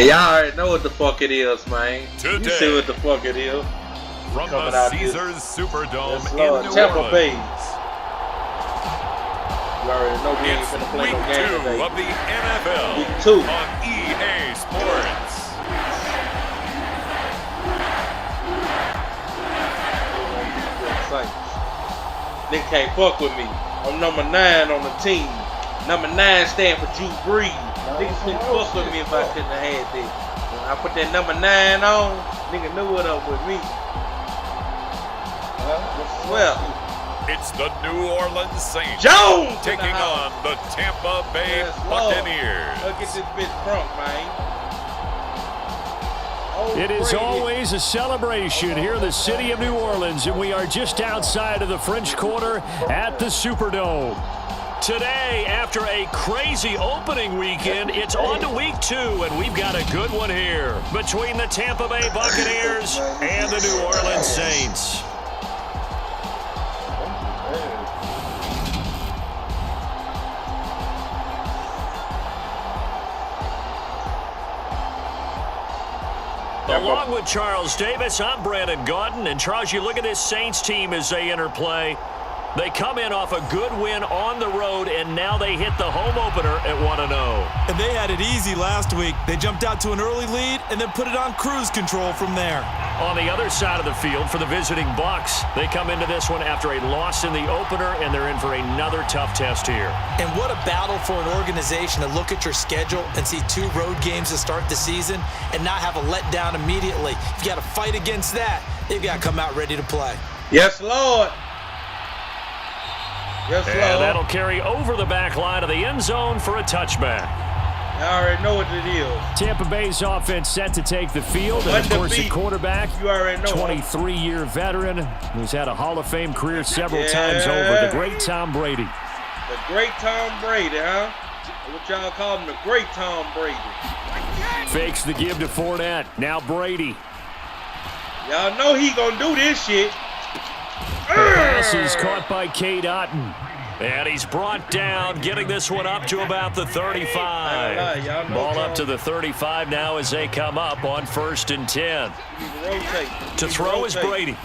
y'all already know what the fuck it is, man. Today, you see what the fuck it is. From the Caesars Superdome in New Tampa Orleans. Bay. You already know we ain't finna play no game today. Week 2 of the NFL Week 2 on EA Sports. Nigga can't fuck with me. I'm number 9 on the team. Number 9 stand for Drew Brees. Niggas couldn't fuck with me if I couldn't have had this. When I put that number 9 on, nigga knew what up with me. Well, it's the New Orleans Saints Jones taking on the Tampa Bay Buccaneers. Look at this bitch drunk, man. It is always a celebration here in the city of New Orleans, and we are just outside of the French Quarter at the Superdome. Today, after a crazy opening weekend, it's on to week 2, and we've got a good one here between the Tampa Bay Buccaneers and the New Orleans Saints. Along with Charles Davis, I'm Brandon Gaudin. And Charles, you look at this Saints team as they enter play. They come in off a good win on the road, and now they hit the home opener at 1-0. And they had it easy last week. They jumped out to an early lead and then put it on cruise control from there. On the other side of the field for the visiting Bucs, they come into this one after a loss in the opener, and they're in for another tough test here. And what a battle for an organization to look at your schedule and see 2 road games to start the season and not have a letdown immediately. If you got to fight against that, they've got to come out ready to play. Yes, Lord. Yes, Lord. And that'll carry over the back line of the end zone for a touchback. I already know what it is. Tampa Bay's offense set to take the field. And, of course, the quarterback, 23-year veteran, who's had a Hall of Fame career several times over, the great Tom Brady. The great Tom Brady, huh? What y'all call him, the great Tom Brady. Fakes the give to Fournette. Now Brady. Y'all know he gonna do this shit. The pass is caught by Cade Otton. And he's brought down, getting this one up to about the 35. Ball up to the 35 now as they come up on 1st and 10. To throw is Brady.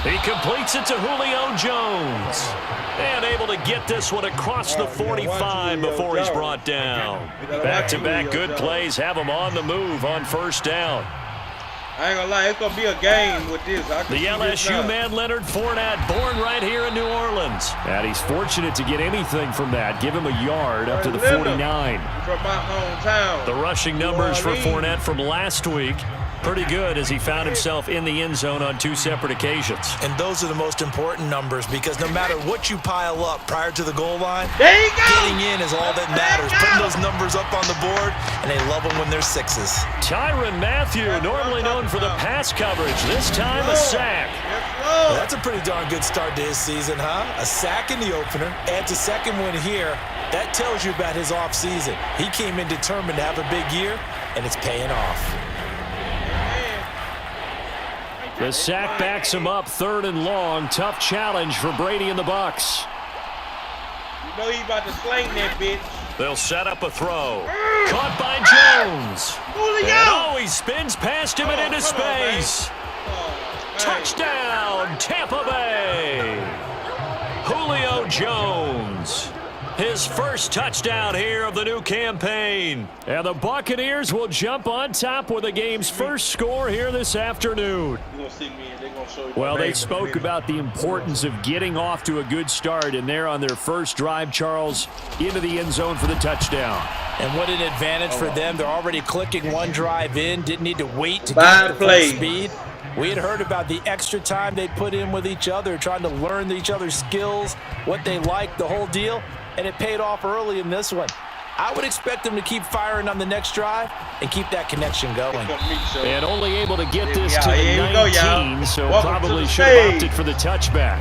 He completes it to Julio Jones. And able to get this one across the 45 before he's brought down. Back-to-back good plays have him on the move on 1st down. I ain't gonna lie, it's gonna be a game with this. The LSU man Leonard Fournette, born right here in New Orleans. And he's fortunate to get anything from that. Give him a yard up to the 49. From my hometown. The rushing numbers for Fournette from last week, pretty good as he found himself in the end zone on 2 separate occasions. And those are the most important numbers because no matter what you pile up prior to the goal line, getting in is all that matters. Putting those numbers up on the board, and they love them when they're 6s. Tyrann Mathieu, normally known for the pass coverage, this time a sack. Well, that's a pretty darn good start to his season, huh? A sack in the opener, adds a second win here. That tells you about his offseason. He came in determined to have a big year, and it's paying off. The sack backs him up 3rd and long. Tough challenge for Brady and the Bucs. You know he about to sling that bitch. They'll set up a throw. Caught by Jones. And he spins past him and into space. Touchdown, Tampa Bay. Julio Jones. His first touchdown here of the new campaign. And the Buccaneers will jump on top with the game's first score here this afternoon. Well, they spoke about the importance of getting off to a good start, and they're on their first drive, Charles, into the end zone for the touchdown. And what an advantage for them. They're already clicking one drive in, didn't need to wait to get to full speed. We had heard about the extra time they put in with each other, trying to learn each other's skills, what they like, the whole deal. And it paid off early in this one. I would expect them to keep firing on the next drive and keep that connection going. And only able to get this to the 19, so probably should have opted for the touchback.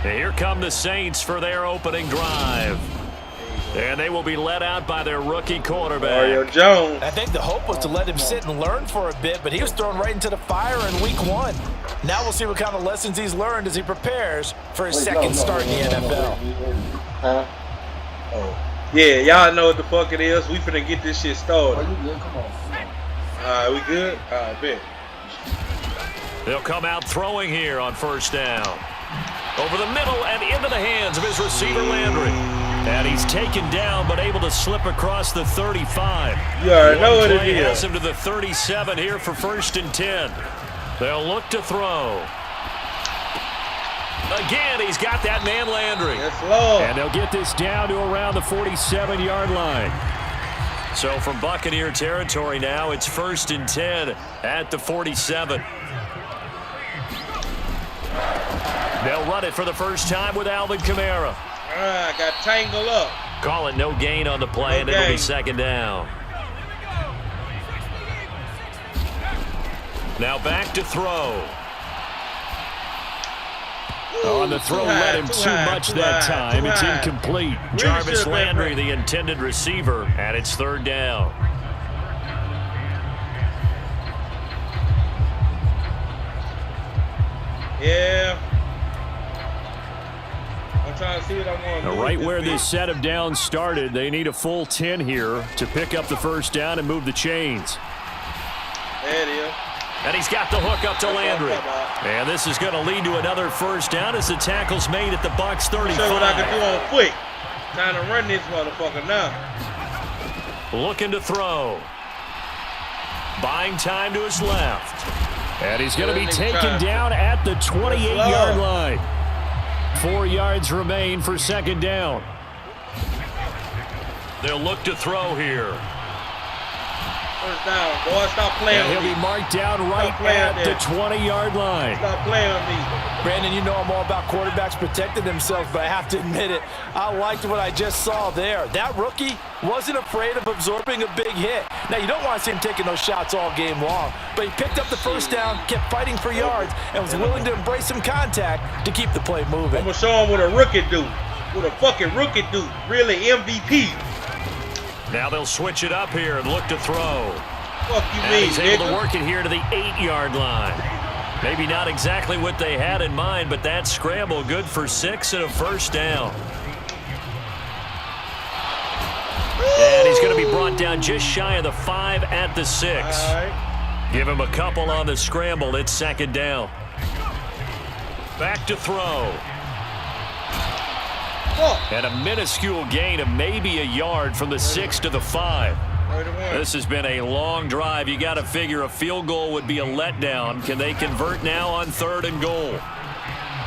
Here come the Saints for their opening drive. And they will be let out by their rookie quarterback. Mario Jones. I think the hope was to let him sit and learn for a bit, but he was thrown right into the fire in week 1. Now we'll see what kind of lessons he's learned as he prepares for his second start in the NFL. Yeah, y'all know what the fuck it is. We finna get this shit started. Oh, you good? Come on. Alright, we good? Alright, bet. They'll come out throwing here on first down. Over the middle and into the hands of his receiver, Landry. And he's taken down, but able to slip across the 35. You already know what it is. Has him to the 37 here for 1st and 10. They'll look to throw. Again, he's got that man Landry. Yes, Lord. And they'll get this down to around the 47-yard line. So from Buccaneer territory now, it's 1st and 10 at the 47. They'll run it for the first time with Alvin Kamara. Got tangled up. Call it no gain on the play, No and it'll gain. be 2nd down. Now back to throw. On the throw, let him too much that time. It's incomplete. Jarvis Landry, the intended receiver, and it's 3rd down. Yeah. I'm trying to see what I want to do. Right where this set of downs started, they need a full 10 here to pick up the 1st down and move the chains. There it is. And he's got the hook up to Landry. And this is going to lead to another 1st down as the tackle's made at the Bucs 35. Show what I can do on quick. Trying to run this motherfucker now. Looking to throw. Buying time to his left. And he's going to be taken down at the 28-yard line. 4 yards remain for 2nd down. They'll look to throw here. 1st down. Boy, stop playing And with he'll me. be marked down right at the 20-yard line. Stop playing with me. Brandon, you know I'm all about quarterbacks protecting themselves, but I have to admit it. I liked what I just saw there. That rookie wasn't afraid of absorbing a big hit. Now, you don't want to see him taking those shots all game long, but he picked up the 1st down, kept fighting for yards, and was willing to embrace some contact to keep the play moving. I'm going to show him what a rookie do. What a fucking rookie do. Really MVP. Now they'll switch it up here and look to throw. Fuck you And mean, he's able to nigga. work it here to the 8-yard line. Maybe not exactly what they had in mind, but that scramble good for 6 and a 1st down. And he's going to be brought down just shy of the 5 at the 6. All right. Give him a couple on the scramble. It's 2nd down. Back to throw. Fuck. And a minuscule gain of maybe a yard from the 6 to the 5. 31. This has been a long drive. You got to figure a field goal would be a letdown. Can they convert now on 3rd and goal?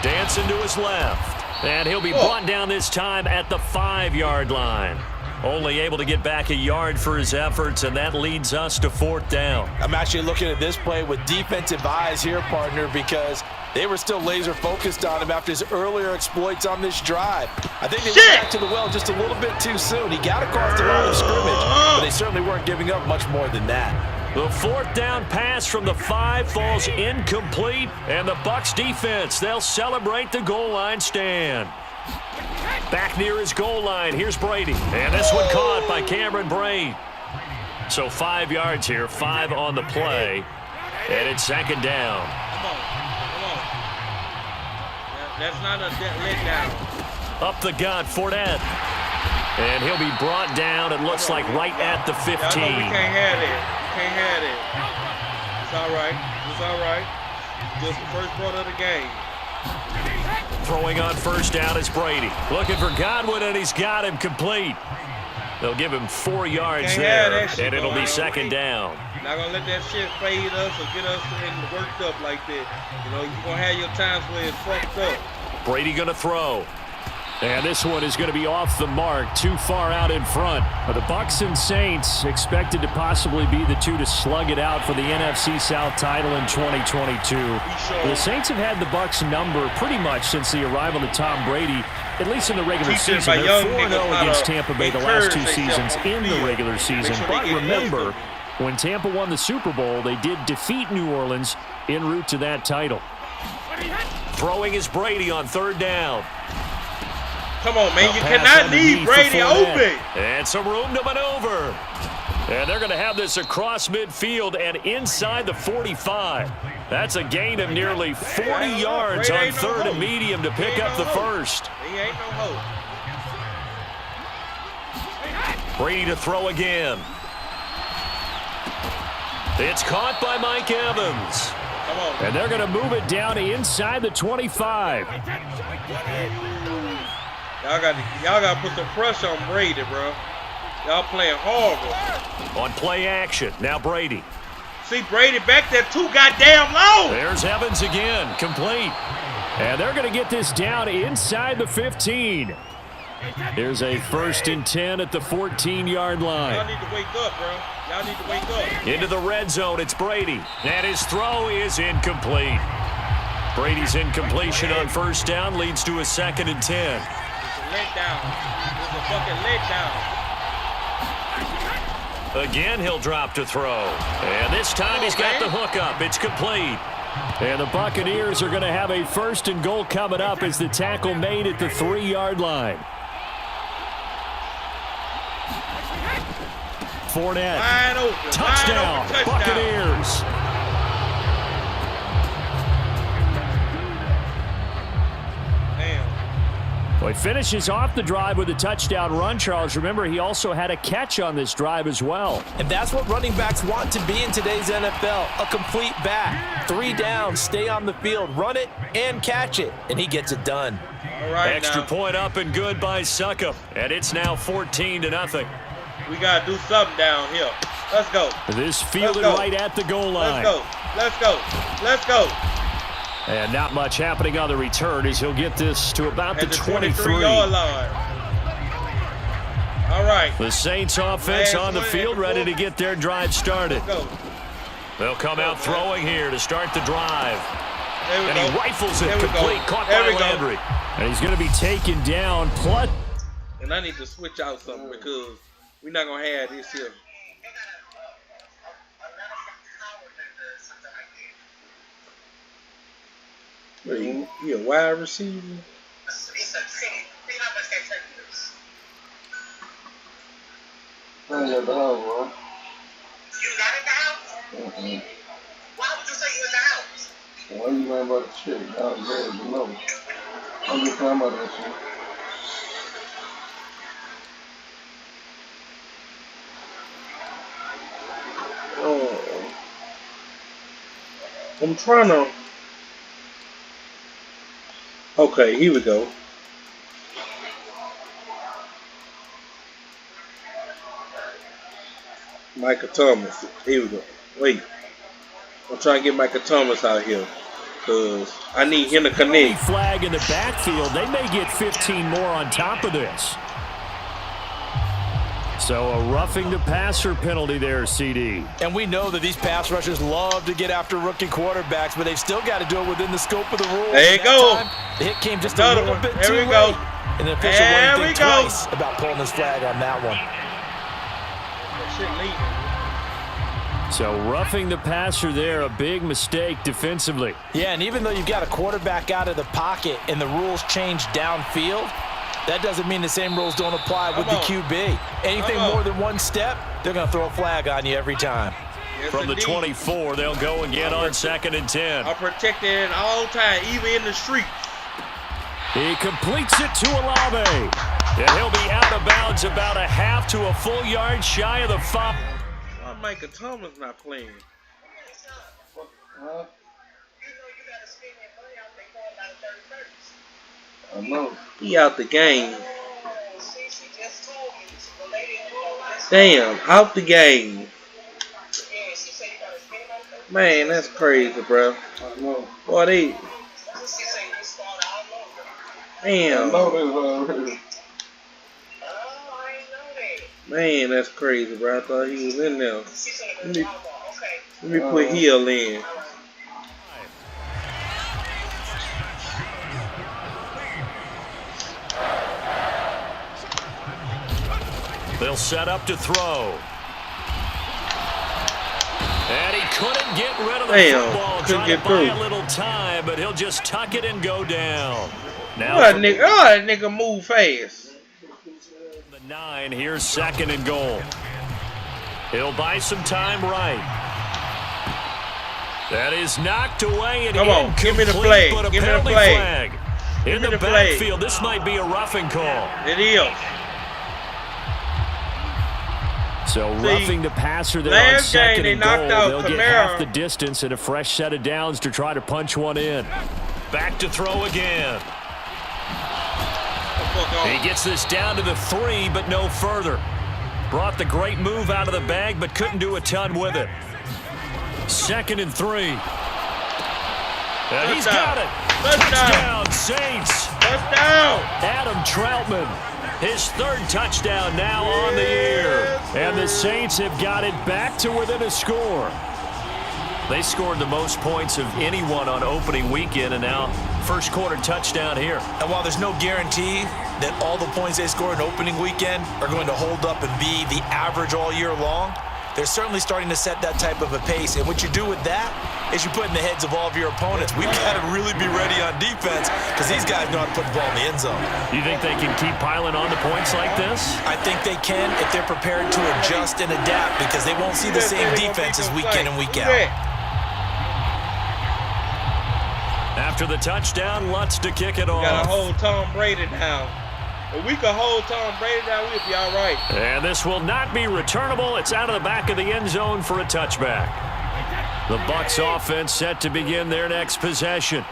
Dancing to his left. And he'll be brought down this time at the 5-yard line. Only able to get back a yard for his efforts, and that leads us to 4th down. I'm actually looking at this play with defensive eyes here, partner, because they were still laser focused on him after his earlier exploits on this drive. I think they went back to the well just a little bit too soon. He got across the line of scrimmage, but they certainly weren't giving up much more than that. The 4th down pass from the 5 falls incomplete, and the Bucs defense, they'll celebrate the goal line stand. Back near his goal line, here's Brady. And this one caught by Cameron Brate. So 5 yards here, 5 on the play, and it's 2nd down. Come on. That's not a letdown. Up the gut, Fournette. And he'll be brought down, it looks like right at the 15. Y'all know we can't have that. Can't have that. It's all right. It's all right. Just the first quarter of the game. Throwing on 1st down is Brady. Looking for Godwin, and he's got him complete. They'll give him 4 yards there, and it'll be 2nd down. Not going to let that shit fade us or get us worked up like that. You know, you're going to have your times where it's fucked up. Brady going to throw. And this one is going to be off the mark, too far out in front. But the Bucs and Saints expected to possibly be the two to slug it out for the NFC South title in 2022. The Saints have had the Bucs number pretty much since the arrival of Tom Brady, at least in the regular season. They're 4-0 against Tampa Bay the last 2 seasons in the regular season. But remember, when Tampa won the Super Bowl, they did defeat New Orleans en route to that title. Throwing is Brady on 3rd down. Come on, man. You cannot leave Brady open. And some room to maneuver. And they're going to have this across midfield and inside the 45. That's a gain of nearly 40 yards on 3rd and medium to pick up the 1st. He ain't no hope. Brady to throw again. It's caught by Mike Evans. Come on. And they're going to move it down inside the 25. Y'all got to put some pressure on Brady, bro. Y'all playing horrible. On play action, now Brady. See Brady back there too goddamn low. There's Evans again, complete. And they're going to get this down inside the 15. Here's a 1st and 10 at the 14-yard line. Y'all need to wake up, bro. Y'all need to wake up. Into the red zone, it's Brady. And his throw is incomplete. Brady's incompletion on 1st down leads to a 2nd and 10. It's a letdown. It's a fucking letdown. Again, he'll drop to throw. And this time he's got the hook up. It's complete. And the Buccaneers are going to have a 1st and goal coming up as the tackle made at the 3-yard line. Fournette. Wide open. Touchdown. Wide open, Buccaneers. Damn. Well, he finishes off the drive with a touchdown run, Charles. Remember, he also had a catch on this drive as well. And that's what running backs want to be in today's NFL, a complete back. 3 downs, stay on the field, run it, and catch it, and he gets it done. All right, Extra now. point up and good by Suckup, and it's now 14-0. We got to do something down here. Let's go. This fielded Let's go. right at the goal line. Let's go. Let's go. Let's go. And not much happening on the return as he'll get this to about the 23. 23-yard line. All right. The Saints offense on the field ready to get their drive started. Let's go. They'll come out throwing here to start the drive. There we And go. he rifles it There we go. complete, caught There by we go. Landry. And he's going to be taken down. Plus, And I need to switch out something because we're not going to have this here. Wait, he a wide receiver? I ain't at the house, bro. You not at the house? Mm-mm. Why would you say you in the house? Why you worrying about the shit? I was there to know. I'm just talking about that shit. Oh. I'm trying to... Okay, here we go. Micah Thomas. Here we go. Wait. I'm trying to get Micah Thomas out here. Because I need him to connect. flag in the backfield. They may get 15 more on top of this. So a roughing the passer penalty there, CD. And we know that these pass rushers love to get after rookie quarterbacks, but they've still got to do it within the scope of the rules. There you That go. time, the hit came just Another a little one. bit There too we go. late. And the official There wouldn't we think go. twice about pulling his flag on that one. So roughing the passer there, a big mistake defensively. Yeah, and even though you've got a quarterback out of the pocket and the rules change downfield, that doesn't mean the same rules don't apply with the QB. Anything more than one step, they're going to throw a flag on you every time. Yes, From the indeed. 24, they'll go again on 2nd and 10. I'm protected at all times, even in the streets. He completes it to Olave. And he'll be out of bounds about a half to a full yard shy of the 5. Why Micah Thomas not playing? Huh? I You know. He out the game. Damn, out the game. Man, that's crazy, bro. I know. Boy, they... I Damn. know this already. Man, that's crazy, bro. I thought he was in there. Let me put Hill in. They'll set up to throw. And he couldn't get rid of the football. Couldn't Trying get to buy through. a little time, but he'll just tuck it and go down. Now That nigga move fast. the 9, here's 2nd and goal. He'll buy some time right. That is knocked away and Come on, give me the incomplete, flag. but a Give me the penalty flag. In Give me the the flag. backfield, this might be a roughing call. It is. So roughing the passer there on last game second they and goal. knocked out They'll get Kamara. half the distance and a fresh set of downs to try to punch one in. Back to throw again. He gets this down to the 3, but no further. Brought the great move out of the bag, but couldn't do a ton with it. 2nd and 3. And he's got it. Touchdown, Saints. Touchdown. Adam Troutman, his 3rd touchdown now on the year. And the Saints have got it back to within a score. They scored the most points of anyone on opening weekend, and now first quarter touchdown here. And while there's no guarantee that all the points they score in opening weekend are going to hold up and be the average all year long, they're certainly starting to set that type of a pace. And what you do with that is you put in the heads of all of your opponents, we've got to really be ready on defense because these guys know how to put the ball in the end zone. You think they can keep piling on the points like this? I think they can if they're prepared to adjust and adapt because they won't see the same defenses week in and week out. After the touchdown, Lutz to kick it off. Got to hold Tom Brady down. If we could hold Tom Brady down, we'd be all right. And this will not be returnable. It's out of the back of the end zone for a touchback. The Bucs offense set to begin their next possession.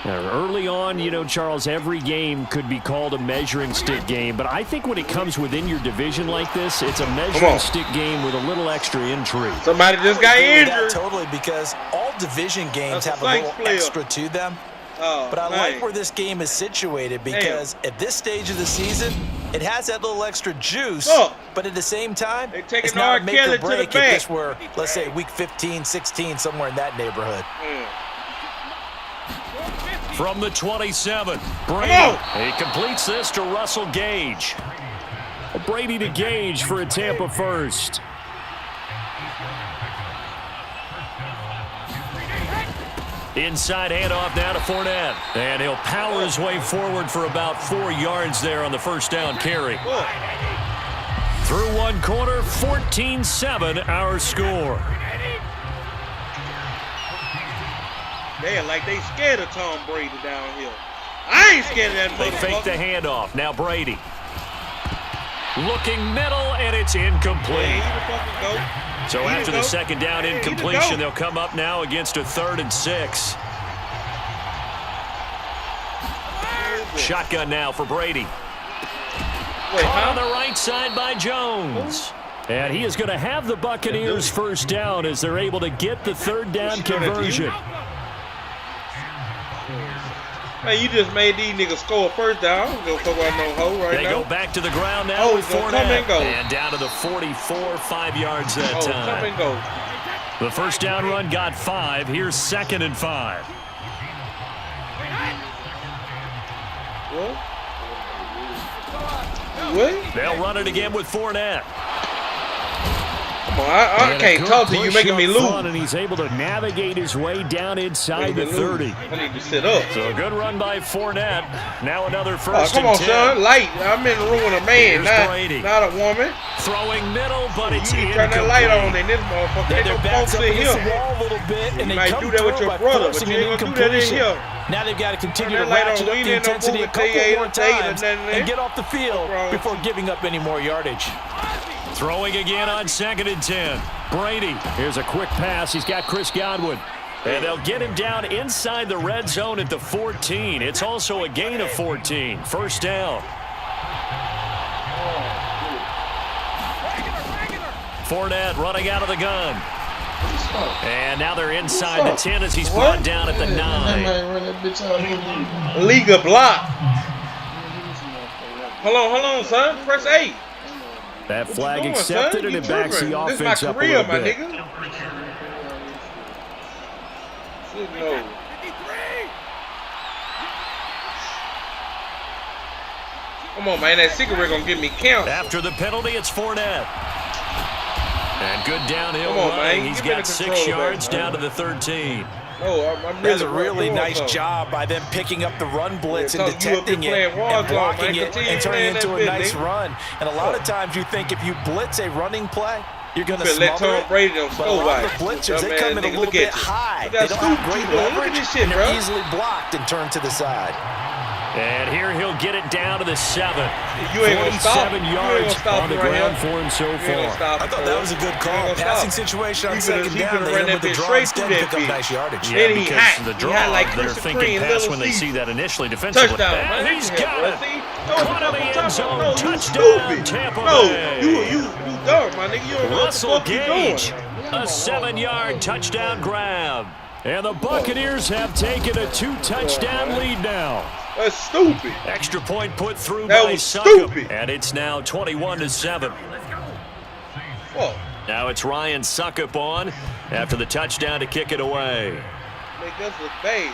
Now, early on, you know, Charles, every game could be called a measuring stick game, but I think when it comes within your division like this, it's a measuring stick game with a little extra intrigue. Somebody just got injured. Totally, because all division games have a little extra to them. But I like where this game is situated because at this stage of the season, it has that little extra juice, but at the same time, it's not a make or break if this were, let's say, week 15, 16, somewhere in that neighborhood. From the 27, Brady. He completes this to Russell Gage. Brady to Gage for a Tampa first. Inside handoff now to Fournette. And he'll power his way forward for about 4 yards there on the first down carry. Through one quarter, 14-7 our score. They are like they scared of Tom Brady down here. I ain't scared of that motherfucker. They fake the handoff. Now Brady. Looking middle, and it's incomplete. So after the second down incompletion, they'll come up now against a 3rd and 6. Shotgun now for Brady. Caught on the right side by Jones. And he is going to have the Buccaneers first down as they're able to get the 3rd down conversion. Man, you just made these niggas score first down. I don't give a fuck about no hoe right now. They go back to the ground now with Fournette. And down to the 44, 5 yards that time. Come and go. The first down run got 5. Here's 2nd and 5. What? They'll run it again with Fournette. I can't talk to you, making me lose. And he's able to navigate his way down inside the 30. I need to sit up. So a good run by Fournette. Now another first and 10. Come on, son. Light. I'm in the room with a man, not a woman. Throwing middle, but it's incomplete. Turn that light on in this motherfucker. They're backed up against the wall a little bit, and they might come do that with your brother, but you ain't gonna do that in here. Now they've got to continue to ratchet up the intensity a couple more times and get off the field before giving up any more yardage. Throwing again on 2nd and 10. Brady. Here's a quick pass. He's got Chris Godwin. And they'll get him down inside the red zone at the 14. It's also a gain of 14. First down. Fournette running out of the gun. And now they're inside the 10 as he's brought down at the 9. League of block. Hold on, son. Press 8. That flag accepted, and it backs the offense up a little bit. Come on, man. That cigarette gonna give me count. After the penalty, it's Fournette. And good downhill running. He's got 6 yards down to the 13. That's a really nice job by them picking up the run blitz and detecting it and blocking it and turning it into a nice run. And a lot of times you think if you blitz a running play, you're going to smother it. But a lot of the blitzers, they come in a little bit high. They don't have great leverage, and they're easily blocked and turned to the side. And here he'll get it down to the 7. You ain't gonna stop. 47 yards on the ground for him so far. I thought that was a good call. Passing situation on second down. They end with the draw instead and pick up nice yardage. Yeah, because the draw, they're thinking pass when they see that initially defensively. Touchdown. He's got it. Caught in the end zone. Touchdown, Tampa Bay. You dumb, my nigga. You don't know what the fuck you doing. A 7-yard touchdown grab. And the Buccaneers have taken a 2-touchdown lead now. That's stupid. Extra point put through That by was Suckup. stupid. And it's now 21-7. Whoa. Now it's Ryan Suckup on after the touchdown to kick it away. Make us look bad.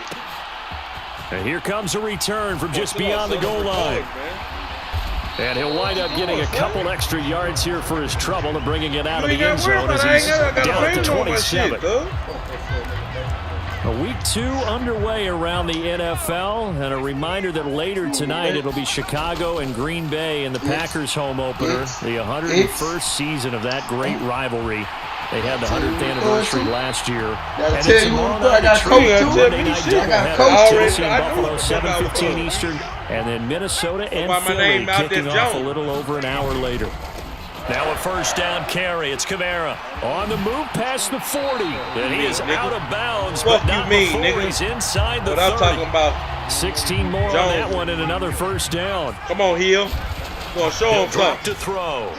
And here comes a return from just beyond the goal line. And he'll wind up getting a couple extra yards here for his trouble and bringing it out of the end zone as he's down at the 27. Week 2 underway around the NFL, and a reminder that later tonight it'll be Chicago and Green Bay in the Packers home opener, the 101st season of that great rivalry. They had the 100th anniversary last year. And it's tomorrow night at Monday Night doubleheader. Tennessee and Buffalo, 7:15 Eastern, and then Minnesota and Philly kicking off a little over an hour later. Now a first down carry. It's Kamara on the move past the 40. And he is out of bounds, but not before he's inside the 30. What I'm talking about. 16 more on that one and another first down. Come on, Hill. Go on, show him drop to throw.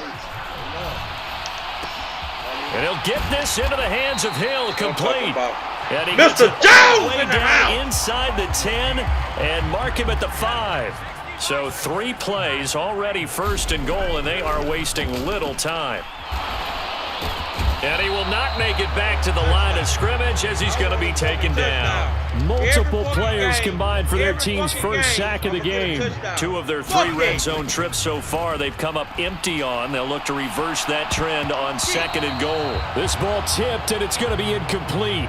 And he'll get this into the hands of Hill, complete. And he gets it all the way down inside the 10 and mark him at the 5. So 3 plays already first and goal, and they are wasting little time. And he will not make it back to the line of scrimmage as he's going to be taken down. Multiple players combined for their team's first sack of the game. 2 of their 3 red zone trips so far they've come up empty on. They'll look to reverse that trend on second and goal. This ball tipped, and it's going to be incomplete.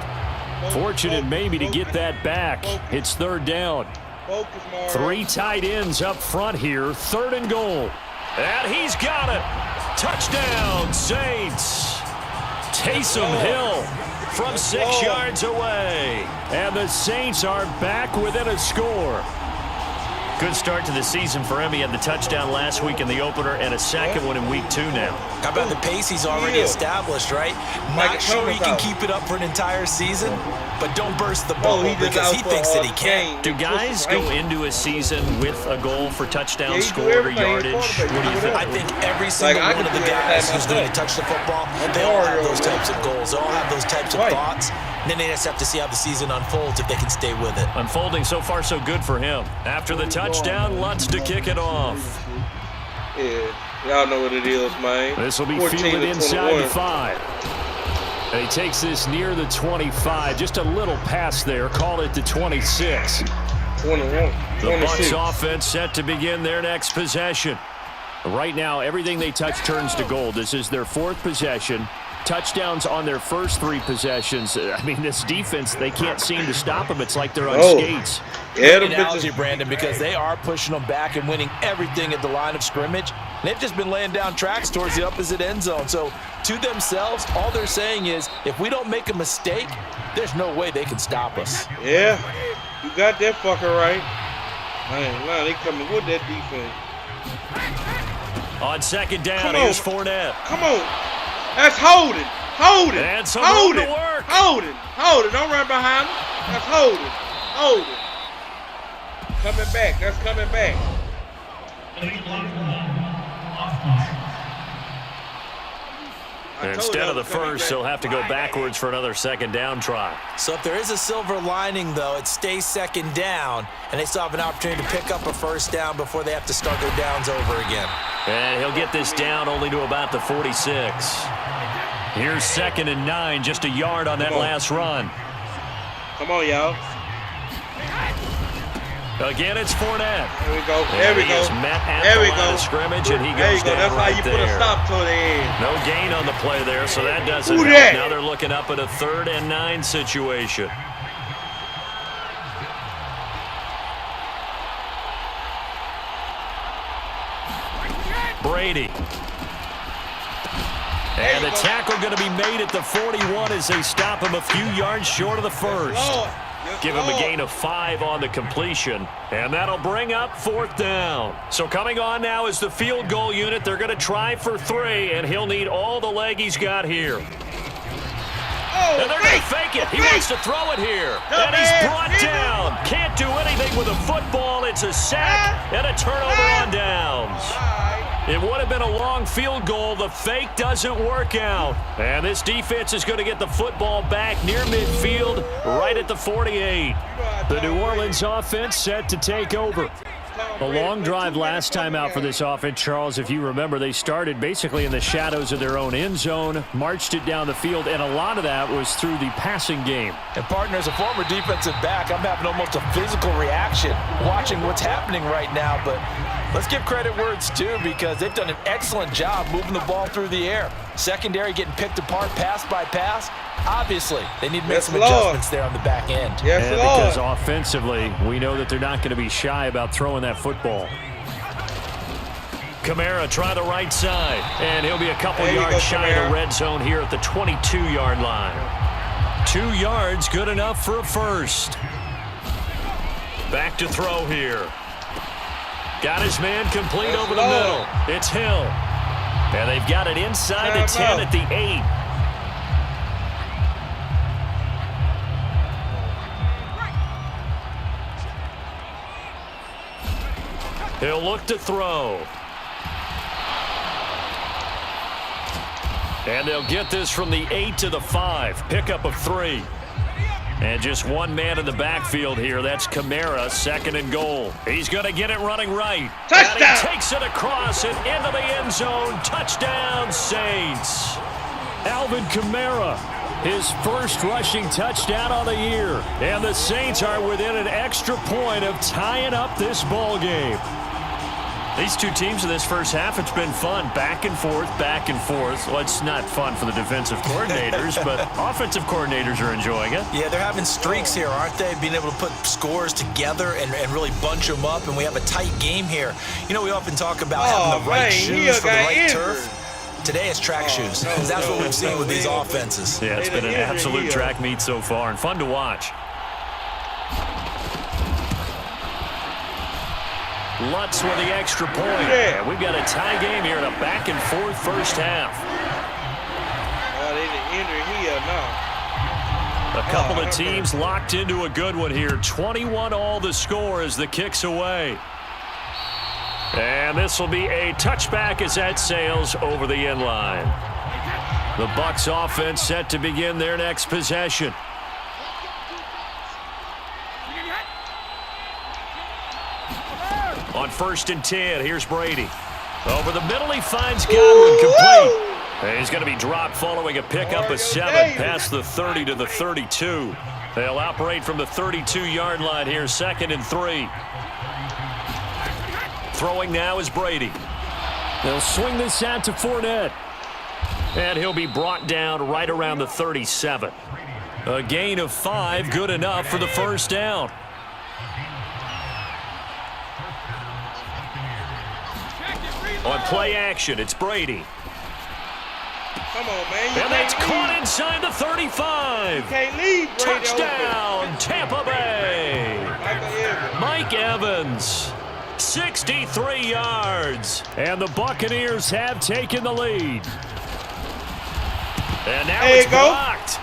Fortunate maybe to get that back. It's third down. 3 tight ends up front here. Third and goal. And he's got it. Touchdown, Saints. Taysom Hill from 6 yards away. And the Saints are back within a score. Good start to the season for him. He had the touchdown last week in the opener and a second one in week 2 now. How about the pace he's already established, right? Not sure he can keep it up for an entire season, but don't burst the bubble because he thinks that he can. Do guys go into a season with a goal for touchdown scored or yardage? What do you think? I think every single one of the guys who's going to touch the football, they all have those types of goals. They all have those types of thoughts. And then they just have to see how the season unfolds if they can stay with it. Unfolding so far so good for him. After the touchdown, Lutz to kick it off. Yeah, y'all know what it is, man. This will be fielded inside the 5. And he takes this near the 25. Just a little pass there. Call it the 26. 21. The Bucs offense set to begin their next possession. Right now, everything they touch turns to gold. This is their 4th possession. Touchdowns on their first 3 possessions. I mean, this defense, they can't seem to stop them. It's like they're on skates. Yeah, the analogy, Brandon, because they are pushing them back and winning everything at the line of scrimmage. They've just been laying down tracks towards the opposite end zone. So, to themselves, all they're saying is, if we don't make a mistake, there's no way they can stop us. Yeah, you got that fucker right. Man, they coming with that defense. On second down, here's Fournette. Come on. That's holding. Holding. And some holding. room to work. Holding. Holding. Don't run behind him. That's holding. Holding. Coming back. That's coming back. Instead of the first, they'll have to go backwards for another second down try. So if there is a silver lining, though, it stays second down, and they still have an opportunity to pick up a first down before they have to start their downs over again. And he'll get this down only to about the 46. Here's 2nd and 9, just a yard on that last run. Come on, y'all. Again, it's Fournette. There we go. There we go. He is met at the line of scrimmage, and he goes down That's right how you there. put a stop to the end. No gain on the play there, so that doesn't help. Now they're looking up at a 3rd and 9 situation. Brady. And the tackle going to be made at the 41 as they stop him a few yards short of the first. Give him a gain of 5 on the completion, and that'll bring up 4th down. So coming on now is the field goal unit. They're going to try for 3, and he'll need all the leg he's got here. And they're going to fake it. He wants to throw it here. And he's brought down. Can't do anything with a football. It's a sack and a turnover on downs. It would have been a long field goal. The fake doesn't work out. And this defense is going to get the football back near midfield, right at the 48. The New Orleans offense set to take over. A long drive last time out for this offense, Charles. If you remember, they started basically in the shadows of their own end zone, marched it down the field, and a lot of that was through the passing game. And, partner, as a former defensive back, I'm having almost a physical reaction watching what's happening right now. But let's give credit where it's due, because they've done an excellent job moving the ball through the air. Secondary getting picked apart pass by pass. Obviously, they need to make some adjustments there on the back end. Yes, and because offensively, we know that they're not going to be shy about throwing that football. Kamara try the right side, and he'll be a couple yards shy of the red zone here at the 22-yard line. 2 yards, good enough for a first. Back to throw here. Got his man complete over the middle. It's Hill. And they've got it inside the 10 at the 8. He'll look to throw. And they'll get this from the 8 to the 5. Pickup of 3. And just one man in the backfield here. That's Kamara, 2nd and goal. He's going to get it running right. Touchdown! And he takes it across and into the end zone. Touchdown, Saints. Alvin Kamara, his first rushing touchdown on the year. And the Saints are within an extra point of tying up this ball game. These two teams in this first half, it's been fun. Back and forth, back and forth. Well, it's not fun for the defensive coordinators, but offensive coordinators are enjoying it. Yeah, they're having streaks here, aren't they? Being able to put scores together and really bunch them up, and we have a tight game here. You know, we often talk about having the right shoes for the right turf. Today it's track shoes. That's what we've seen with these offenses. Yeah, it's been an absolute track meet so far, and fun to watch. Lutz with the extra point. And we've got a tie game here in a back-and-forth first half. They didn't enter here now. A couple of teams locked into a good one here. 21-all the score as the kick's away. And this will be a touchback as that sails over the end line. The Bucs offense set to begin their next possession. On 1st and 10, here's Brady. Over the middle, he finds Godwin complete. And he's going to be dropped following a pickup of 7 past the 30 to the 32. They'll operate from the 32-yard line here, 2nd and 3. Throwing now is Brady. They'll swing this out to Fournette. And he'll be brought down right around the 37. A gain of 5, good enough for the first down. On play action, it's Brady. Come on, man. And that's caught inside the 35. You can't leave Brady. Touchdown, Tampa Bay. Mike Evans, 63 yards. And the Buccaneers have taken the lead. And now it's blocked.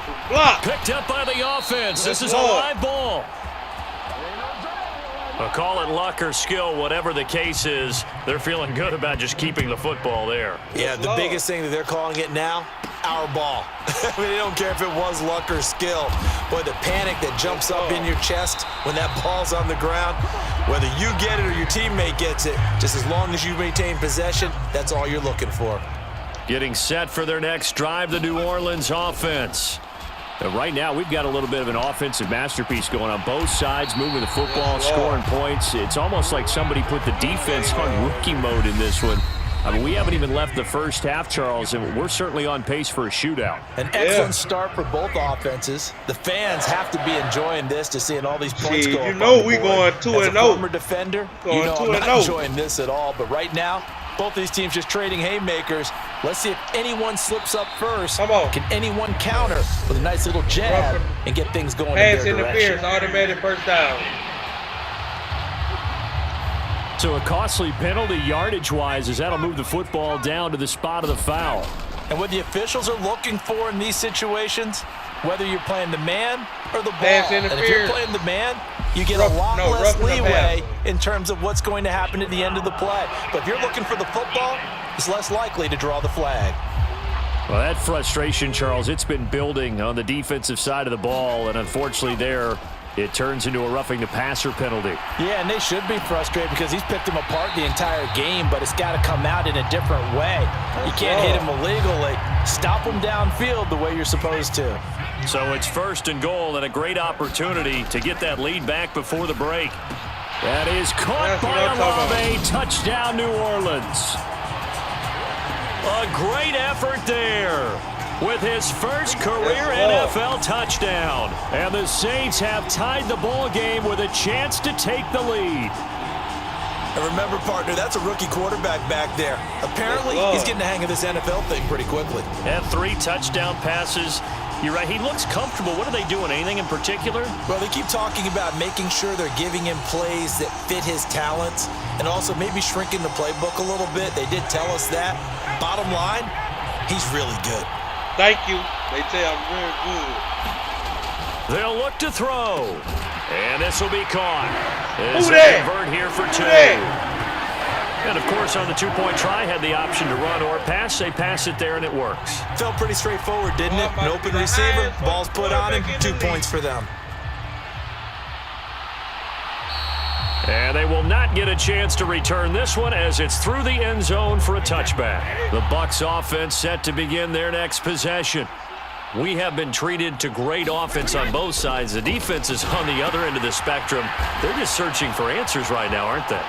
Picked up by the offense. This is a live ball. I'll call it luck or skill, whatever the case is. They're feeling good about just keeping the football there. Yeah, the biggest thing that they're calling it now, our ball. I mean, they don't care if it was luck or skill. Boy, the panic that jumps up in your chest when that ball's on the ground, whether you get it or your teammate gets it, just as long as you maintain possession, that's all you're looking for. Getting set for their next drive, the New Orleans offense. Right now, we've got a little bit of an offensive masterpiece going on both sides, moving the football, scoring points. It's almost like somebody put the defense on rookie mode in this one. I mean, we haven't even left the first half, Charles, and we're certainly on pace for a shootout. An excellent start for both offenses. The fans have to be enjoying this to seeing all these points go up. You know we going 2-0. As a former defender, you know I'm not enjoying this at all. But right now, Both these teams just trading haymakers. Let's see if anyone slips up first. Come on. Can anyone counter with a nice little jab and get things going in Pass their direction? interference, automatic first down. So a costly penalty yardage-wise as that'll move the football down to the spot of the foul. And what the officials are looking for in these situations, whether you're playing the man or the ball, Pass and if you're interference. playing the man, you get a lot less roughing the leeway pass. in terms of what's going to happen at the end of the play. But if you're looking for the football, it's less likely to draw the flag. Well, that frustration, Charles, it's been building on the defensive side of the ball, and unfortunately there, it turns into a roughing the passer penalty. Yeah, and they should be frustrated because he's picked them apart the entire game, but it's got to come out in a different way. You can't hit him illegally. Stop him downfield the way you're supposed to. So it's 1st and goal and a great opportunity to get that lead back before the break. That is caught by Olave. Touchdown, New Orleans. A great effort there with his first career NFL touchdown. And the Saints have tied the ball game with a chance to take the lead. And remember, partner, that's a rookie quarterback back there. Apparently, he's getting the hang of this NFL thing pretty quickly. And 3 touchdown passes. You're right, he looks comfortable. What are they doing? Anything in particular? Well, they keep talking about making sure they're giving him plays that fit his talents and also maybe shrinking the playbook a little bit. They did tell us that. Bottom line, he's really good. Thank you. They say I'm very good. They'll look to throw. And this will be caught. Who that? Convert here for 2. And, of course, on the 2-point try, had the option to run or pass. They pass it there, and it works. Felt pretty straightforward, didn't it? An open receiver, ball's put on him, 2 points for them. And they will not get a chance to return this one as it's through the end zone for a touchback. The Bucs offense set to begin their next possession. We have been treated to great offense on both sides. The defense is on the other end of the spectrum. They're just searching for answers right now, aren't they?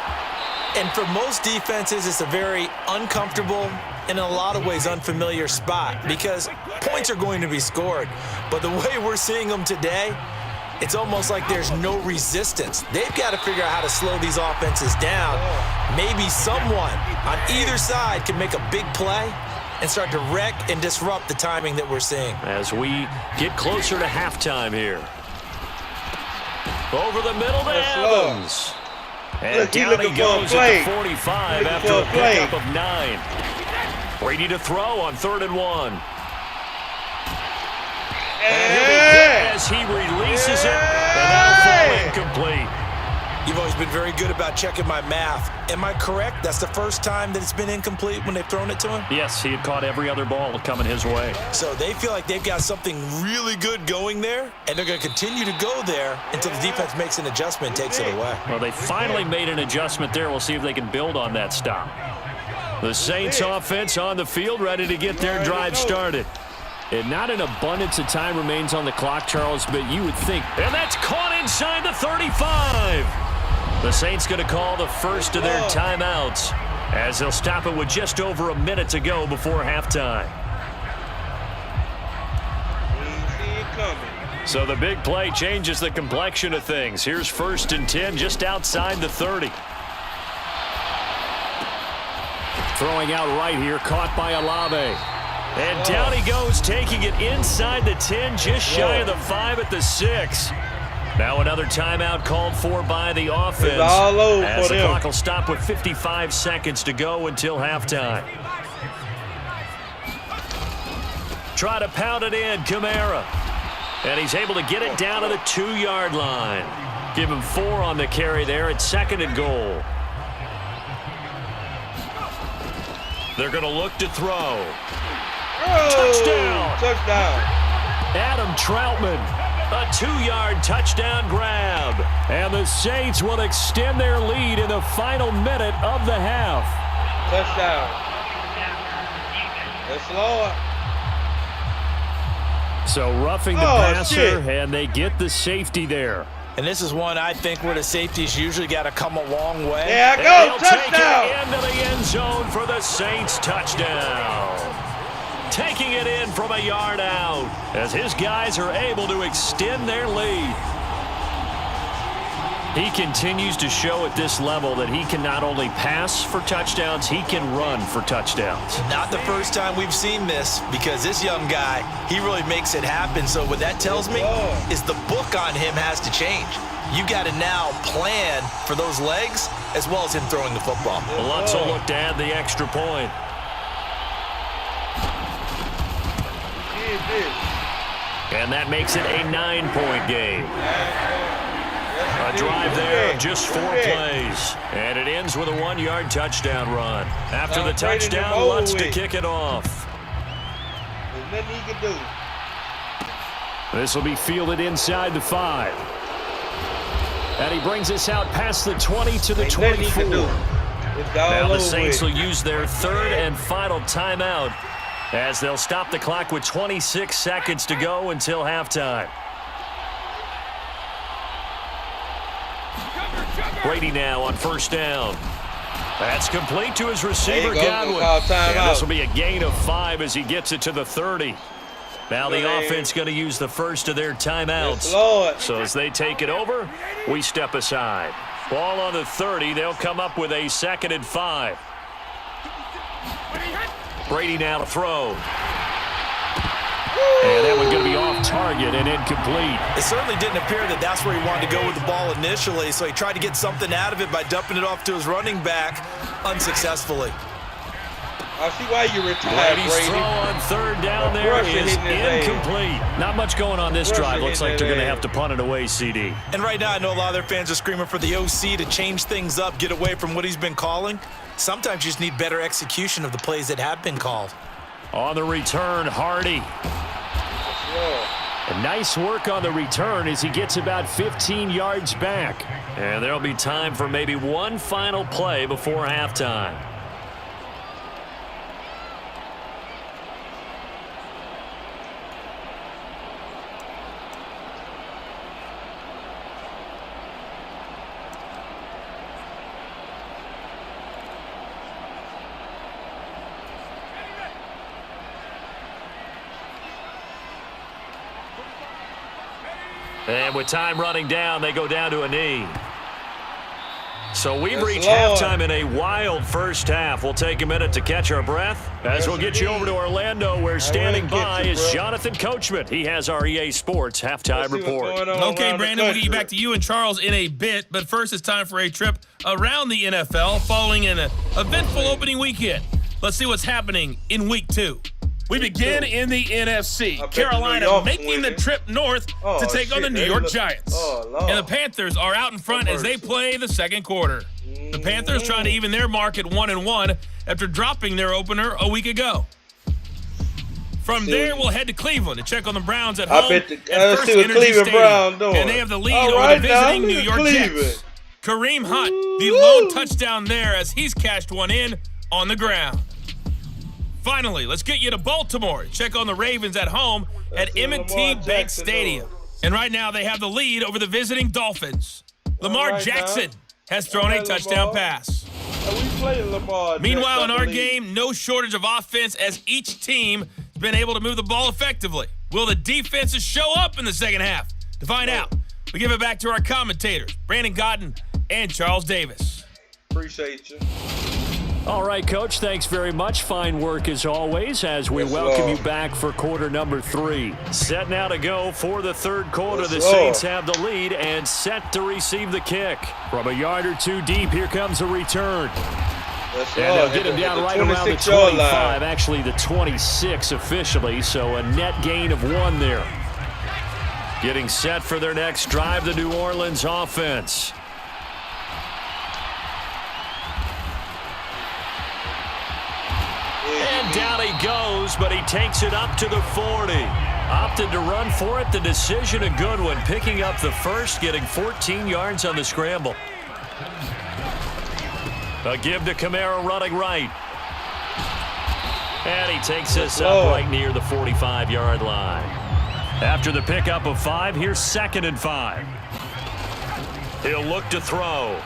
And for most defenses, it's a very uncomfortable and in a lot of ways unfamiliar spot because points are going to be scored. But the way we're seeing them today, it's almost like there's no resistance. They've got to figure out how to slow these offenses down. Maybe someone on either side can make a big play and start to wreck and disrupt the timing that we're seeing. As we get closer to halftime here. Over the middle to Evans. And down he goes at the 45 after a pickup of 9. Brady to throw on 3rd and 1. And he'll be hit as he releases it, and that'll fall incomplete. You've always been very good about checking my math. Am I correct? That's the first time that it's been incomplete when they've thrown it to him? Yes, he had caught every other ball coming his way. So they feel like they've got something really good going there, and they're going to continue to go there until the defense makes an adjustment and takes it away. Well, they finally made an adjustment there. We'll see if they can build on that stop. The Saints offense on the field, ready to get their drive started. And not an abundance of time remains on the clock, Charles, but you would think. And that's caught inside the 35. The Saints going to call the first of their timeouts as they'll stop it with just over a minute to go before halftime. So the big play changes the complexion of things. Here's 1st and 10 just outside the 30. Throwing out right here, caught by Olave. And down he goes, taking it inside the 10, just shy of the 5 at the 6. Now another timeout called for by the offense. It's all over as for the them. clock will stop with 55 seconds to go until halftime. Try to pound it in, Kamara. And he's able to get it down to the 2-yard line. Give him 4 on the carry there at 2nd and goal. They're going to look to throw. Touchdown! Touchdown. Adam Troutman, a 2-yard touchdown grab. And the Saints will extend their lead in the final minute of the half. Touchdown. That's Lord. So roughing the passer, and they get the safety there. And this is one, I think, where the safety's usually got to come a long way. There I And go. he'll Touchdown. take it into the end zone for the Saints touchdown. Taking it in from a yard out as his guys are able to extend their lead. He continues to show at this level that he can not only pass for touchdowns, he can run for touchdowns. Not the first time we've seen this, because this young guy, he really makes it happen. So what that tells me is the book on him has to change. You got to now plan for those legs as well as him throwing the football. Lutz will look to add the extra point. And that makes it a 9-point game. A drive there of just 4 plays. And it ends with a 1-yard touchdown run. After the touchdown, Lutz to kick it off. There's nothing he can do. This will be fielded inside the 5. And he brings us out past the 20 to the 24. Now the Saints will use their 3rd and final timeout as they'll stop the clock with 26 seconds to go until halftime. Brady now on first down. That's complete to his receiver, Godwin. And this will be a gain of 5 as he gets it to the 30. Now the offense going to use the first of their timeouts. So as they take it over, we step aside. Ball on the 30. They'll come up with a 2nd and 5. Brady now to throw. And that one's going to be off target and incomplete. It certainly didn't appear that that's where he wanted to go with the ball initially, so he tried to get something out of it by dumping it off to his running back unsuccessfully. I see why you retired, Brady's Brady. throw on 3rd down there is incomplete. Not much going on this drive. Looks like they're going to have to punt it away, CD. And right now I know a lot of their fans are screaming for the OC to change things up, get away from what he's been calling. Sometimes you just need better execution of the plays that have been called. On the return, Hardy. And nice work on the return as he gets about 15 yards back. And there'll be time for maybe one final play before halftime. And with time running down, they go down to a knee. So we've reached halftime in a wild first half. We'll take a minute to catch our breath as we'll get you over to Orlando, where standing by is Jonathan Coachman. He has our EA Sports halftime report. Okay, Brandon, we'll get you back to you and Charles in a bit. But first, it's time for a trip around the NFL following an eventful opening weekend. Let's see what's happening in Week 2. We begin in the NFC. Carolina making the trip north to take on the New York Giants. And the Panthers are out in front as they play the second quarter. The Panthers trying to even their mark at 1-1 after dropping their opener a week ago. From there, we'll head to Cleveland to check on the Browns at home at First Energy Stadium. And they have the lead over the visiting New York Jets. Kareem Hunt, the lone touchdown there as he's cashed one in on the ground. Finally, let's get you to Baltimore. Check on the Ravens at home at M&T Bank Stadium. And right now they have the lead over the visiting Dolphins. Lamar Jackson has thrown a touchdown pass. Meanwhile, in our game, no shortage of offense as each team has been able to move the ball effectively. Will the defenses show up in the second half? To find out, we give it back to our commentators, Brandon Godden and Charles Davis. Appreciate you. All right, Coach, thanks very much. Fine work as always as we welcome you back for quarter number 3. Set now to go for the third quarter. The Saints have the lead and set to receive the kick. From a yard or two deep, here comes a return. And they'll get him down right around the 25, actually the 26 officially, so a net gain of 1 there. Getting set for their next drive, the New Orleans offense. And down he goes, but he takes it up to the 40. Opted to run for it. The decision a good one. Picking up the first, getting 14 yards on the scramble. A give to Kamara running right. And he takes us up right near the 45-yard line. After the pickup of 5, here's 2nd and 5. He'll look to throw.